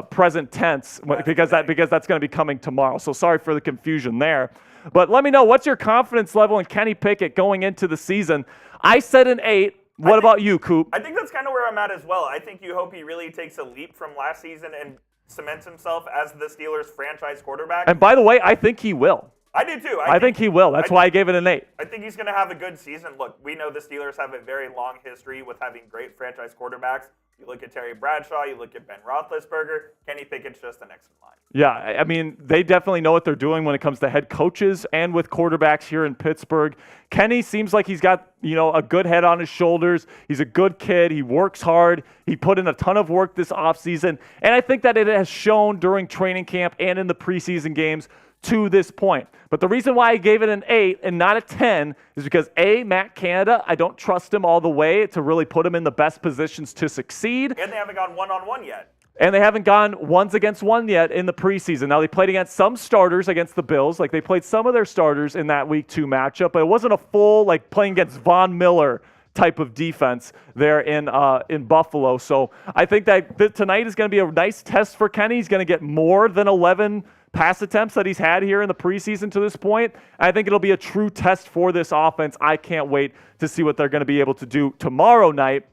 present tense because that's going to be coming tomorrow. So sorry for the confusion there. But let me know, what's your confidence level in Kenny Pickett going into the season? I said an 8. What about you, Coop? I think that's kind of where I'm at as well. I think you hope he really takes a leap from last season and cements himself as the Steelers franchise quarterback. And by the way, I think he will. I do too. I think he will. That's why I gave it an 8. I think he's going to have a good season. Look, we know the Steelers have a very long history with having great franchise quarterbacks. You look at Terry Bradshaw, you look at Ben Roethlisberger, Kenny Pickett's just the next in line. Yeah, I mean, they definitely know what they're doing when it comes to head coaches and with quarterbacks here in Pittsburgh. Kenny seems like he's got, a good head on his shoulders. He's a good kid. He works hard. He put in a ton of work this offseason. And I think that it has shown during training camp and in the preseason games to this point. But the reason why I gave it an 8 and not a 10 is because Matt Canada, I don't trust him all the way to really put him in the best positions to succeed. And they haven't gone one-on-one yet. And they haven't gone ones against one yet in the preseason. Now, they played against some starters against the Bills. Like, they played some of their starters in that Week 2 matchup, but it wasn't a full, playing against Von Miller type of defense there in Buffalo. So I think that tonight is going to be a nice test for Kenny. He's going to get more than 11 pass attempts that he's had here in the preseason to this point. I think it'll be a true test for this offense. I can't wait to see what they're going to be able to do tomorrow night,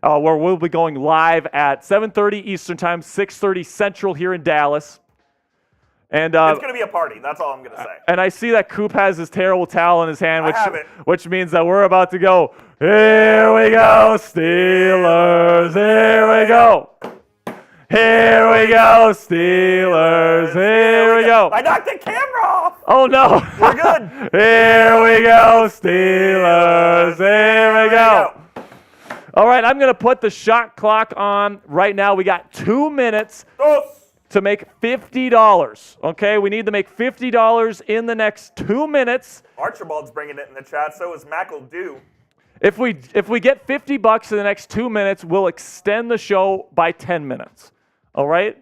where we'll be going live at 7:30 Eastern Time, 6:30 Central here in Dallas. And it's going to be a party. That's all I'm going to say. And I see that Coop has his terrible towel in his hand, which means that we're about to go, here we go, Steelers, here we go. Here we go, Steelers. Here we go. I knocked the camera off. Oh, no. We're good. Here we go, Steelers. Here we go. All right, I'm going to put the shot clock on right now. We got 2 minutes to make $50. Okay, we need to make $50 in the next 2 minutes. Archibald's bringing it in the chat. So is McEldew. If we get $50 in the next 2 minutes, we'll extend the show by 10 minutes. All right?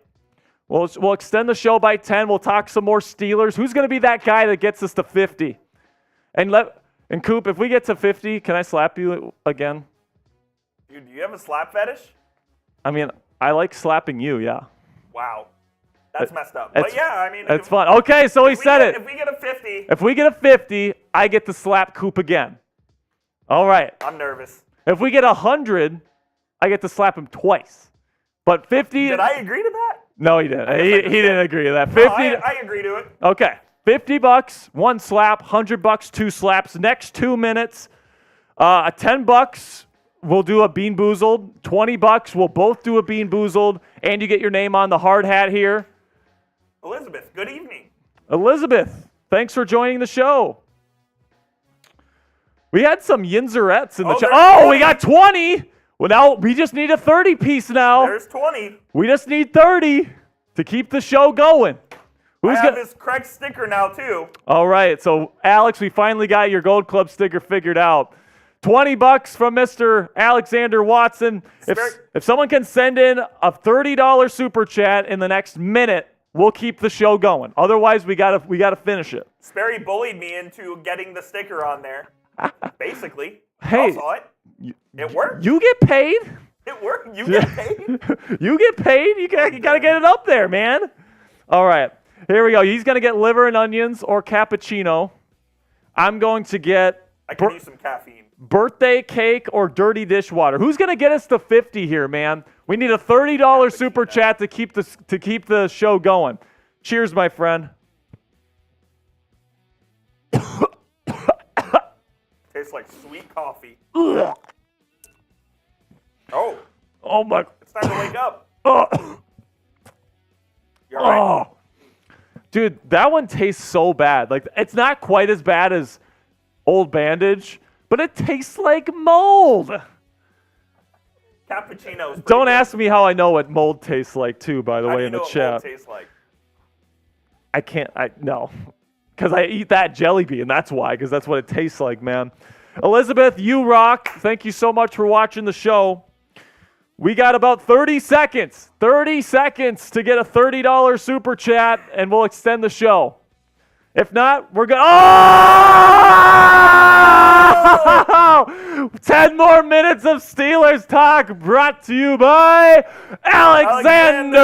We'll extend the show by 10. We'll talk some more Steelers. Who's going to be that guy that gets us to 50? And And Coop, if we get to 50, can I slap you again? Dude, do you have a slap fetish? I mean, I like slapping you, yeah. Wow. That's messed up. It's- But yeah, I mean, It's fun. Okay, so he said it. If we get a 50, If we get a 50, I get to slap Coop again. All right. I'm nervous. If we get 100, I get to slap him twice. But 50. Did I agree to that? No, he didn't. He didn't agree to that. No, 50. I agree to it. Okay. $50, one slap. $100, two slaps. Next 2 minutes. $10, we'll do a Bean-Boozled. $20, we'll both do a Bean-Boozled. And you get your name on the hard hat here. Elizabeth, good evening. Elizabeth, thanks for joining the show. We had some yinzerettes in the chat. there's Oh, 20. we got 20. Well, now we just need a 30 piece now. There's 20. We just need 30 to keep the show going. I have this correct sticker now, too. All right, so Alex, we finally got your Gold Club sticker figured out. $20 from Mr. Alexander Watson. If someone can send in a $30 super chat in the next minute, we'll keep the show going. Otherwise, we gotta finish it. Sperry bullied me into getting the sticker on there. Basically. Hey, I saw it. It worked. You get paid. It worked. You get paid. You get paid. You gotta get it up there, man. All right, here we go. He's gonna get liver and onions or cappuccino. I'm going to get I can use some caffeine. birthday cake or dirty dishwater. Who's gonna get us to 50 here, man? We need a $30 super chat to keep the show going. Cheers, my friend. Tastes like sweet coffee. Ugh. Oh, Oh my. it's time to wake up. Oh. You're all right. Oh. Dude, that one tastes so bad. Like, it's not quite as bad as Old Bandage, but it tastes like mold. Cappuccino's pretty Don't good. ask me how I know what mold tastes like, too, by the How do way, you in the know what chat. mold tastes like? No. Because I eat that jelly bean. That's why, because that's what it tastes like, man. Elizabeth, you rock. Thank you so much for watching the show. We got about 30 seconds. 30 seconds to get a $30 super chat, and we'll extend the show. If not, we're going to... Oh! 10 more minutes of Steelers talk brought to you by Alexander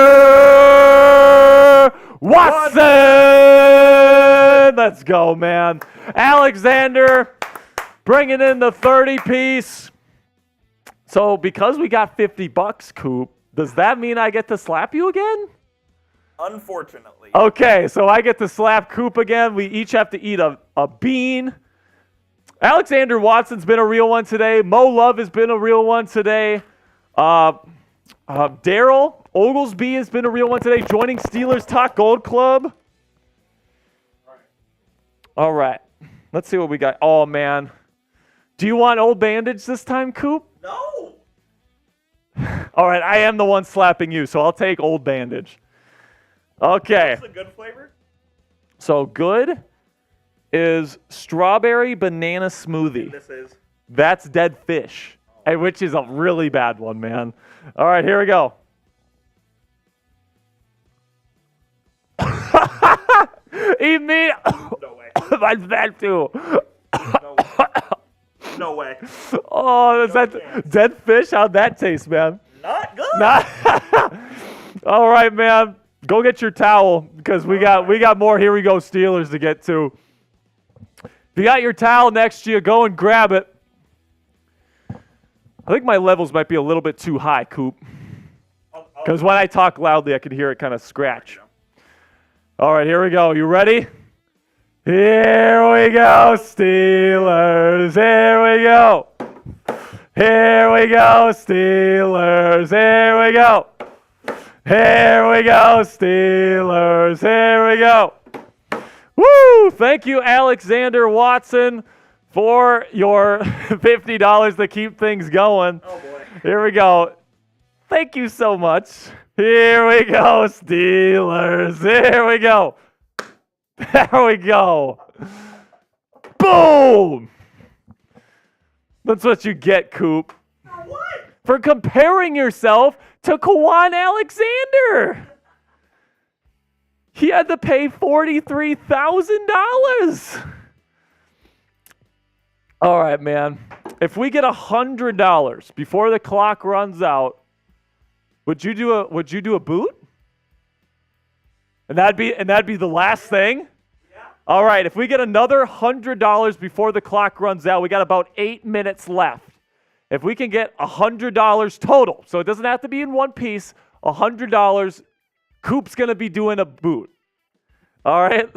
Watson. Let's go, man. Alexander bringing in the 30-piece. So because we got $50, Coop, does that mean I get to slap you again? Unfortunately. Okay, so I get to slap Coop again. We each have to eat a bean. Alexander Watson's been a real one today. Mo Love has been a real one today. Daryl Oglesby has been a real one today, joining Steelers Talk Gold Club. All right. Let's see what we got. Oh, man. Do you want Old Bandage this time, Coop? No. All right, I am the one slapping you, so I'll take Old Bandage. Okay. What's the good flavor? So good is strawberry banana smoothie. This is. That's dead fish, which is a really bad one, man. All right, here we go. Eat me. No way. That's bad too. No way. No way. Oh, is that chance. dead fish? How'd that taste, man? Not good. All right, man. Go get your towel because we got more Here We Go Steelers to get to. If you got your towel next to you, go and grab it. I think my levels might be a little bit too high, Coop. Because when I talk loudly, I can hear it kind of scratch. All right, here we go. You ready? Here we go, Steelers. Here we go. Here we go, Steelers. Here we go. Here we go, Steelers. Here we go. Woo! Thank you, Alexander Watson, for your $50 to keep things going. Oh, boy. Here we go. Thank you so much. Here we go, Steelers. Here we go. There we go. Boom! That's what you get, Coop. For what? For comparing yourself to Kwan Alexander. He had to pay $43,000. All right, man. If we get $100 before the clock runs out, would you do a boot? And that'd be the last thing? Yeah. All right, if we get another $100 before the clock runs out, we got about 8 minutes left. If we can get $100 total, so it doesn't have to be in one piece, $100, Coop's going to be doing a boot. All right?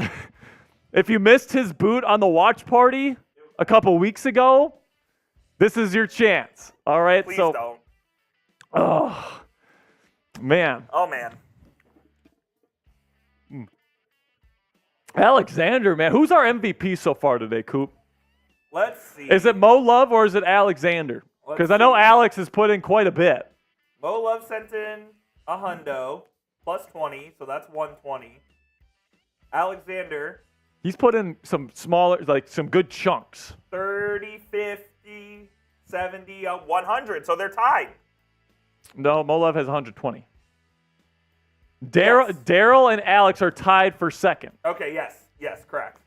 If you missed his boot on the watch party a couple weeks ago, this is your chance. All right? Please don't. Oh, man. Oh, man. Alexander, man. Who's our MVP so far today, Coop? Let's see. Is it Mo Love or is it Alexander? Because I know Alex has put in quite a bit. Mo Love sent in a hundo plus 20, so that's 120. Alexander. He's put in some smaller, like some good chunks. 30, 50, 70, 100, so they're tied. No, Mo Love has 120. Daryl and Alex are tied for second. Okay, yes, correct.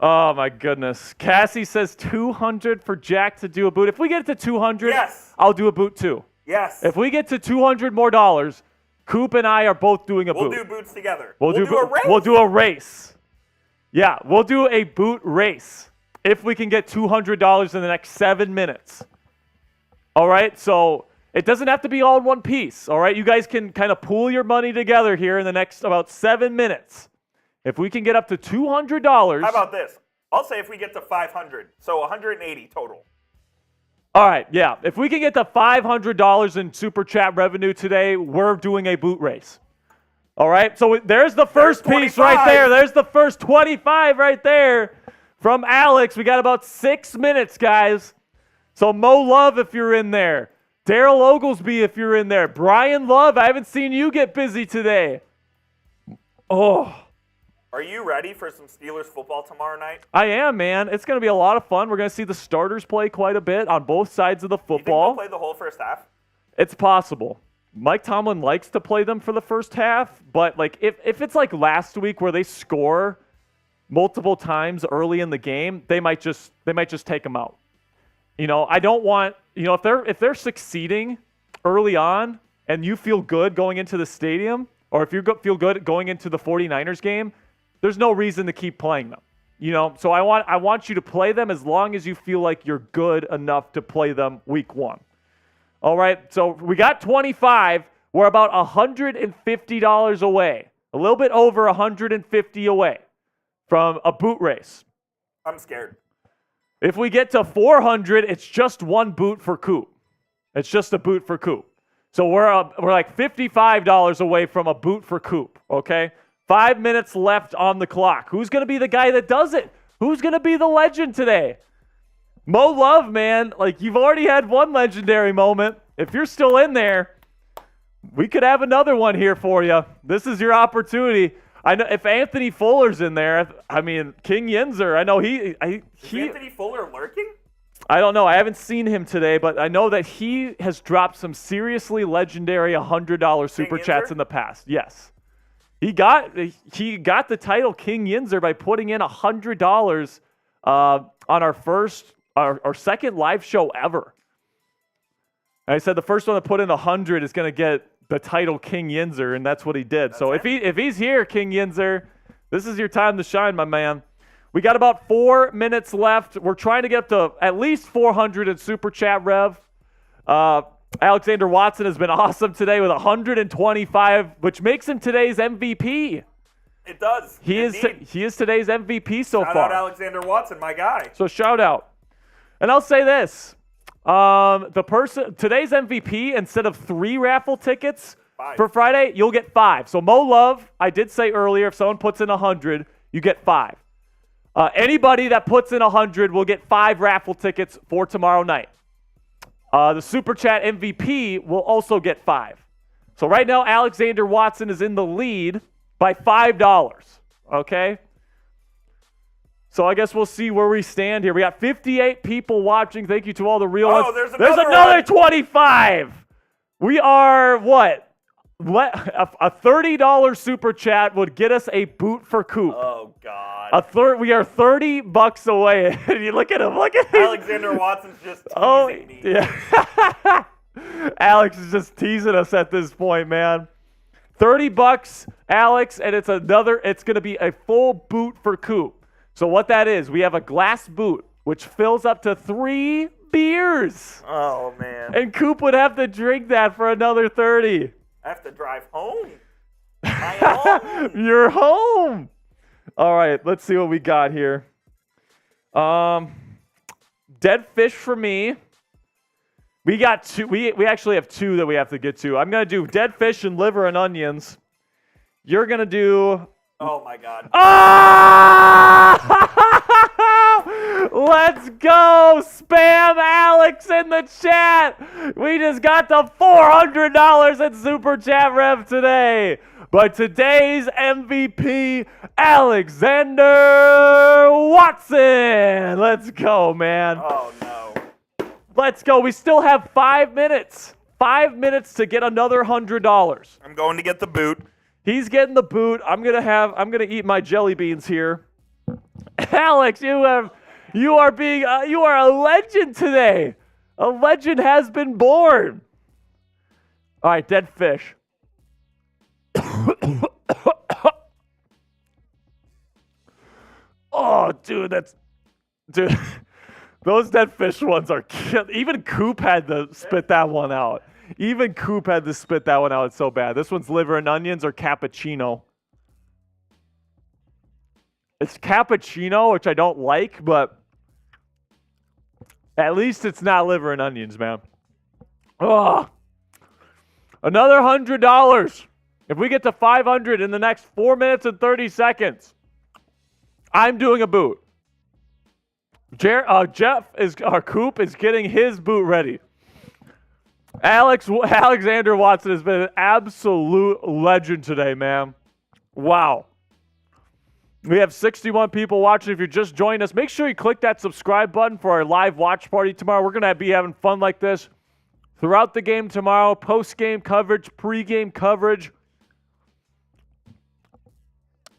Oh, my goodness. Cassie says 200 for Jack to do a boot. If we get to 200, yes, I'll do a boot too. Yes. If we get to 200 more dollars, Coop and I are both doing a boot. We'll do boots together. We'll do a race. We'll do a race. Yeah, we'll do a boot race if we can get $200 in the next 7 minutes. All right, so it doesn't have to be all in one piece. All right, you guys can kind of pool your money together here in the next about 7 minutes. If we can get up to $200. How about this? I'll say if we get to 500, so 180 total. All right, yeah. If we can get to $500 in Super Chat revenue today, we're doing a boot race. All right, so there's the first piece right there. There's the first 25 right there from Alex. We got about 6 minutes, guys. So Mo Love, if you're in there. Daryl Oglesby, if you're in there. Brian Love, I haven't seen you get busy today. Oh. Are you ready for some Steelers football tomorrow night? I am, man. It's going to be a lot of fun. We're going to see the starters play quite a bit on both sides of the football. You think they'll play the whole first half? It's possible. Mike Tomlin likes to play them for the first half, but like if it's like last week where they score multiple times early in the game, they might just take them out. You know, I don't want, you know, if they're succeeding early on and you feel good going into the stadium, or if you feel good going into the 49ers game, there's no reason to keep playing them. You know, so I want you to play them as long as you feel like you're good enough to play them week one. All right, so we got 25. We're about $150 away, a little bit over 150 away from a boot race. I'm scared. If we get to 400, it's just one boot for Coop. It's just a boot for Coop. So we're like $55 away from a boot for Coop, okay? 5 minutes left on the clock. Who's going to be the guy that does it? Who's going to be the legend today? Mo Love, man. Like, you've already had one legendary moment. If you're still in there, we could have another one here for you. This is your opportunity. I know if Anthony Fuller's in there, I mean, King Yinzer, I know is Anthony Fuller lurking? I don't know. I haven't seen him today, but I know that he has dropped some seriously legendary $100 super chats in the past. Yes. He got the title King Yinzer by putting in $100 on our second live show ever. And I said the first one that put in 100 is going to get the title King Yinzer, and that's what he did. So if he's here, King Yinzer, this is your time to shine, my man. We got about 4 minutes left. We're trying to get up to at least 400 in Super Chat Rev. Alexander Watson has been awesome today with 125, which makes him today's MVP. It does. He is today's MVP so far. Shout out Alexander Watson, my guy. So shout out. And I'll say this. Today's MVP, instead of 3 raffle tickets for Friday, you'll get 5. So Mo Love, I did say earlier, if someone puts in 100, you get 5. Anybody that puts in 100 will get 5 raffle tickets for tomorrow night. The Super Chat MVP will also get 5. So right now, Alexander Watson is in the lead by $5. Okay? So I guess we'll see where we stand here. We got 58 people watching. Thank you to all the real ones. There's another 25. We are what? A $30 Super Chat would get us a boot for Coop. Oh, God. We are $30 away. And you look at him. Look at him. Alexander Watson's just teasing me. Yeah. Alex is just teasing us at this point, man. $30, Alex, and it's going to be a full boot for Coop. So what that is, we have a glass boot, which fills up to 3 beers. Oh, man. And Coop would have to drink that for another 30. I have to drive home. My home. You're home. All right, let's see what we got here. Dead fish for me. We got 2. We actually have 2 that we have to get to. I'm going to do dead fish and liver and onions. You're going to do... Oh, my God. Oh! Let's go! Spam Alex in the chat! We just got the $400 in Super Chat Rev today. But today's MVP, Alexander Watson! Let's go, man. Oh, no. Let's go. We still have 5 minutes. 5 minutes to get another $100. I'm going to get the boot. He's getting the boot. I'm gonna eat my jelly beans here. Alex, you are a legend today. A legend has been born. All right, dead fish. Oh, dude, those dead fish ones are kill. Even Coop had to spit that one out. It's so bad. This one's liver and onions or cappuccino. It's cappuccino, which I don't like, but at least it's not liver and onions, man. Oh, another $100. If we get to 500 in the next 4 minutes and 30 seconds, I'm doing a boot. Coop is getting his boot ready. Alexander Watson has been an absolute legend today, man. Wow. We have 61 people watching. If you're just joining us, make sure you click that subscribe button for our live watch party tomorrow. We're going to be having fun like this throughout the game tomorrow. Post-game coverage, pre-game coverage.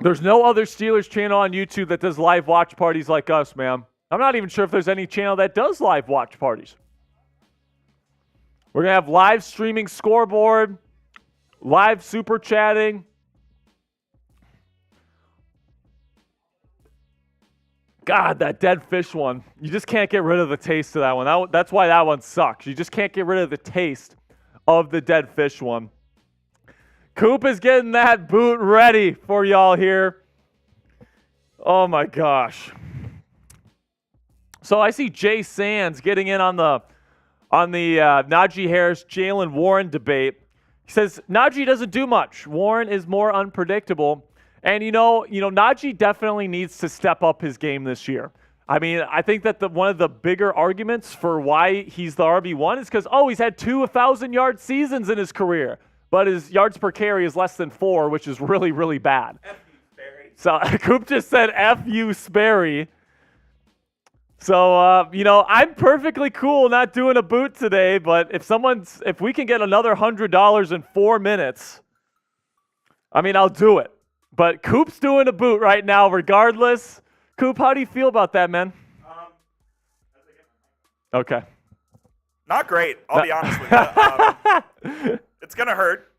There's no other Steelers channel on YouTube that does live watch parties like us, man. I'm not even sure if there's any channel that does live watch parties. We're going to have live streaming scoreboard, live super chatting. God, that dead fish one. You just can't get rid of the taste of that one. That's why that one sucks. You just can't get rid of the taste of the dead fish one. Coop is getting that boot ready for y'all here. Oh, my gosh. So I see Jay Sands getting in on the Najee Harris, Jalen Warren debate. He says Najee doesn't do much. Warren is more unpredictable. And, Najee definitely needs to step up his game this year. I mean, I think that one of the bigger arguments for why he's the RB1 is because, he's had 2 1,000-yard seasons in his career. But his yards per carry is less than 4, which is really, really bad. F you, Sperry. So Coop just said F you, Sperry. So, I'm perfectly cool not doing a boot today, but if we can get another $100 in 4 minutes, I'll do it. But Coop's doing a boot right now regardless. Coop, how do you feel about that, man? Okay. Not great, I'll be honest with you. It's going to hurt.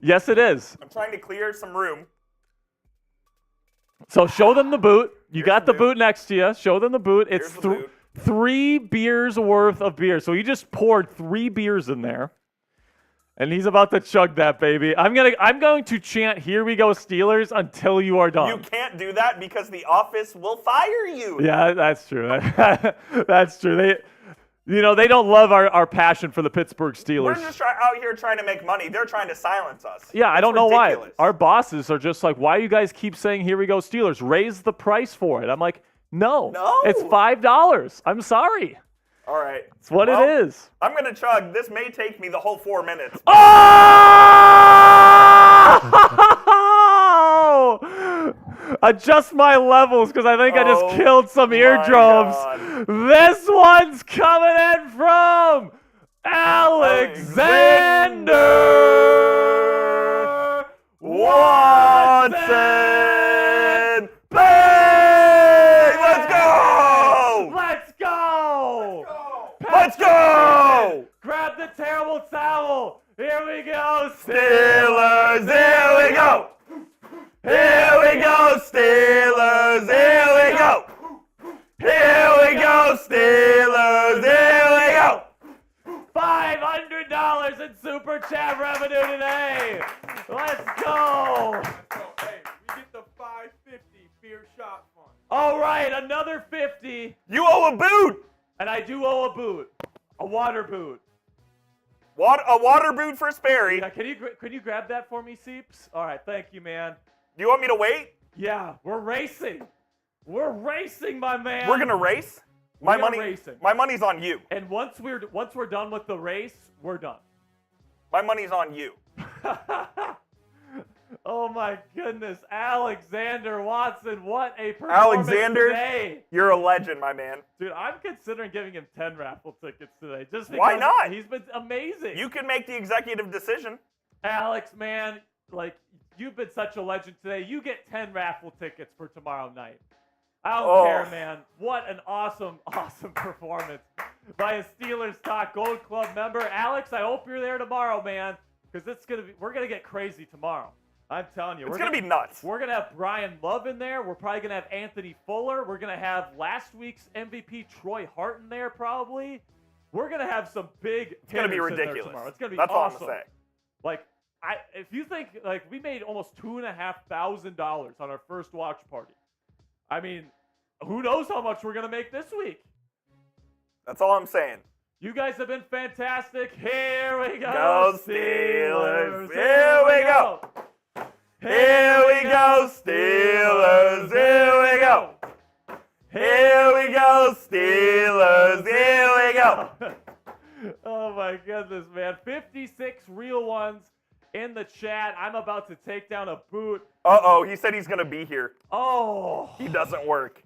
Yes, it is. I'm trying to clear some room. So show them the boot. You got the boot next to you. Show them the boot. It's 3 beers worth of beer. So he just poured 3 beers in there. And he's about to chug that, baby. I'm going to chant, "Here we go, Steelers," until you are done. You can't do that because the office will fire you. Yeah, that's true. That's true. They don't love our passion for the Pittsburgh Steelers. We're just out here trying to make money. They're trying to silence us. Yeah, I don't know ridiculous. why. Our bosses are just like, why do you guys keep saying, "Here we go, Steelers"? Raise the price for it. I'm like, no. It's $5. I'm sorry. All right. It's what it is. I'm going to chug. This may take me the whole 4 minutes. Oh! Adjust my levels because I think I just killed some eardrums. God. This one's coming in from Alexander Watson. Steelers, here we go! Here we go, Steelers, here we go! Here we go, Steelers, here we go! $500 in Super Chat revenue today. Let's go. Hey, we get the 550 beer shot fund. All right, another 50. You owe a boot! And I do owe a boot. A water boot. A water boot for Sperry. Yeah, can you grab that for me, Seeps? All right, thank you, man. Do you want me to wait? Yeah, we're racing. We're racing, my man. We're gonna race? We're racing. My money's on you. And once we're done with the race, we're done. My money's on you. Oh my goodness, Alexander Watson, what a performance today. You're a legend, my man. Dude, I'm considering giving him 10 raffle tickets today. Just because Why not? He's been amazing. You can make the executive decision. Alex, man, like, you've been such a legend today. You get 10 raffle tickets for tomorrow night. I don't care, man. What an awesome, awesome performance by a Steelers Talk Gold Club member. Alex, I hope you're there tomorrow, man, because we're gonna get crazy tomorrow. I'm telling you. It's gonna be nuts. We're gonna have Brian Love in there. We're probably gonna have Anthony Fuller. We're gonna have last week's MVP Troy Hart in there, probably. We're gonna have some big. It's gonna be ridiculous. Tomorrow. It's gonna be That's awesome. all I'm saying. Like, if you think, like, we made almost $2,500 on our first watch party. I mean, who knows how much we're gonna make this week? That's all I'm saying. You guys have been fantastic. Here we go, Go Steelers. Here we go. Here we go, Steelers. Here we go. Here we go, Steelers. Here we go. Oh my goodness, man. 56 real ones in the chat. I'm about to take down a boot. Uh-oh, he said he's going to be here. Oh. He doesn't work.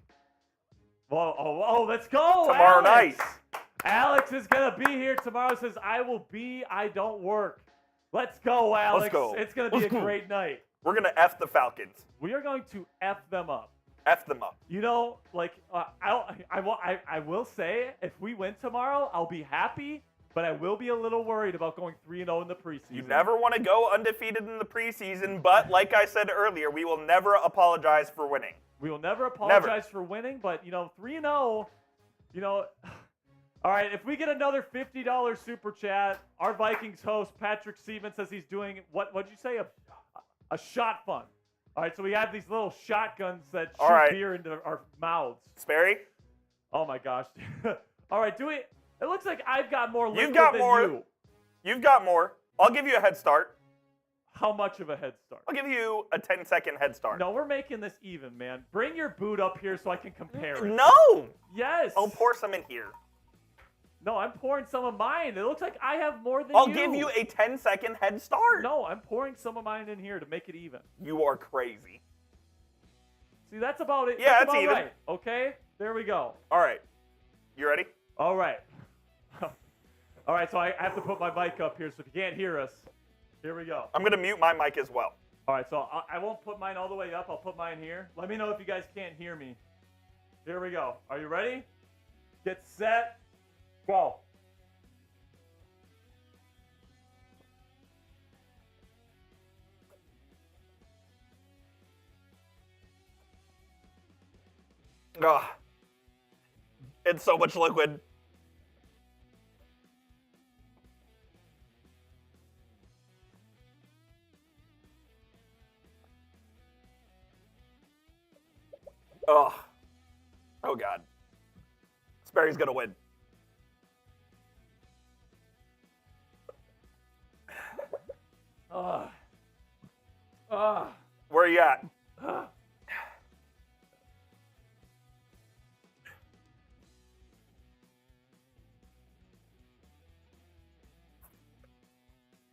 Whoa, let's go. Tomorrow Alex. night. Alex is going to be here tomorrow. Says, I don't work. Let's go, Alex. Let's go. It's going to be a great night. We're going to F the Falcons. We are going to F them up. F them up. You know, like, I will say, if we win tomorrow, I'll be happy, but I will be a little worried about going 3-0 in the preseason. You never want to go undefeated in the preseason, but like I said earlier, we will never apologize for winning. We will never apologize for winning, but, 3-0, all right, if we get another $50 super chat, our Vikings host, Patrick Seaman, says he's doing, what'd you say, a shot fund. All right, so we have these little shotguns that shoot beer into our mouths. Sperry? Oh, my gosh. All right, it looks like I've got more liquid You've got than more. you. You've got more. I'll give you a head start. How much of a head start? I'll give you a 10-second head start. No, we're making this even, man. Bring your boot up here so I can compare it. No! Yes. I'll pour some in here. No, I'm pouring some of mine. It looks like I have more than I'll you. give you a 10-second head start. No, I'm pouring some of mine in here to make it even. You are crazy. See, that's about it. Yeah, that's that's about even. right. Okay, there we go. All right. You ready? All right. All right, so I have to put my mic up here, so if you can't hear us, here we go. I'm going to mute my mic as well. All right, so I won't put mine all the way up. I'll put mine here. Let me know if you guys can't hear me. Here we go. Are you ready? Get set. Go. Ugh. It's so much liquid. Ugh. Oh, God. Sperry's going to win. Where are you at?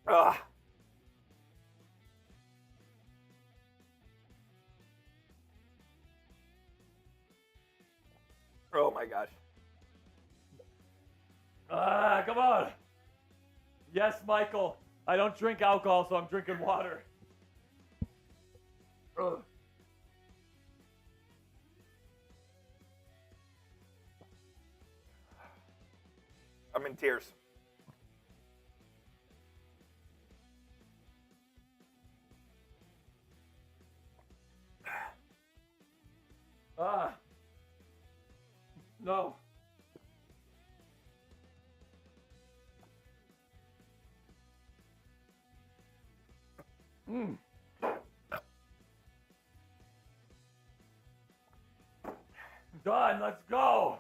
Ugh. Oh my gosh. Come on. Yes, Michael. I don't drink alcohol, so I'm drinking water. Ugh. I'm in tears. No. Done. Let's go.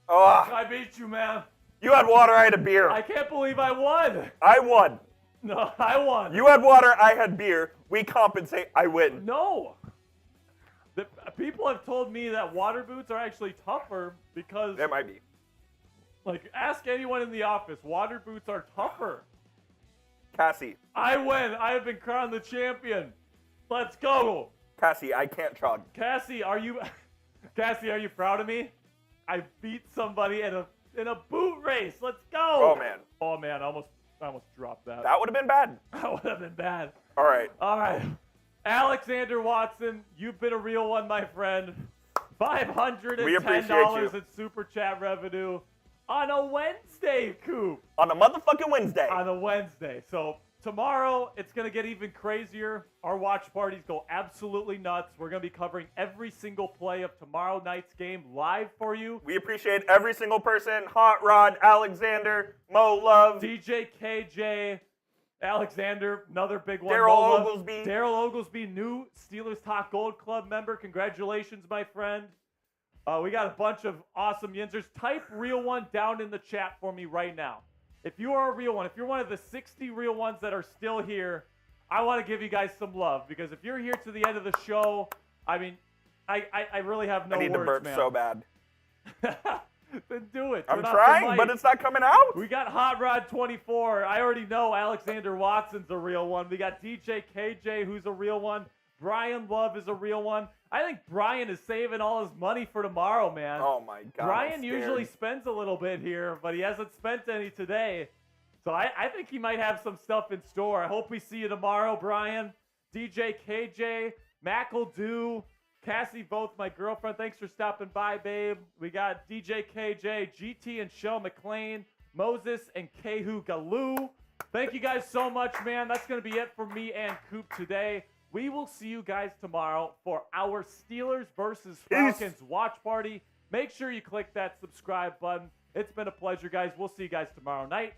Oh, I beat you, man. you had water, I had a beer. I can't believe I won. I won. No, I won. You had water, I had beer. We compensate, I win. No. People have told me that water boots are actually tougher because, It might be. like, ask anyone in the office. Water boots are tougher. Cassie, I win. I have been crowned the champion. Let's go. Cassie, I can't chug. Cassie, are you proud of me? I beat somebody in a boot race. Let's go. Oh, man. Oh man, I almost dropped that. That would have been bad. That would have been bad. All right. All right. Alexander Watson, you've been a real one, my friend. We appreciate $510 you. in super chat revenue on a Wednesday, Coop. On a motherfucking Wednesday. On a Wednesday. So tomorrow, it's going to get even crazier. Our watch parties go absolutely nuts. We're going to be covering every single play of tomorrow night's game live for you. We appreciate every single person. Hot Rod, Alexander, Mo Love. DJ KJ, Alexander, another big one. Daryl Mo Love. Oglesby. Daryl Oglesby, new Steelers Talk Gold Club member. Congratulations, my friend. We got a bunch of awesome yinzers. Type real one down in the chat for me right now. If you are a real one, if you're one of the 60 real ones that are still here, I want to give you guys some love because if you're here to the end of the show, I mean, I really have no I need words, to burp man. so bad. Then do it. I'm Turn off the trying, mic. but it's not coming out. We got Hot Rod 24. I already know Alexander Watson's a real one. We got DJ KJ, who's a real one. Brian Love is a real one. I think Brian is saving all his money for tomorrow, man. Oh my God. Brian I'm scared. usually spends a little bit here, but he hasn't spent any today. So I think he might have some stuff in store. I hope we see you tomorrow, Brian. DJ KJ, Mackle Do, Cassie, both my girlfriend. Thanks for stopping by, babe. We got DJ KJ, GT and Shell McLean, Moses and Kehu Galoo. Thank you guys so much, man. That's going to be it for me and Coop today. We will see you guys tomorrow for our Steelers versus Falcons watch party. Make sure you click that subscribe button. It's been a pleasure, guys. We'll see you guys tomorrow night.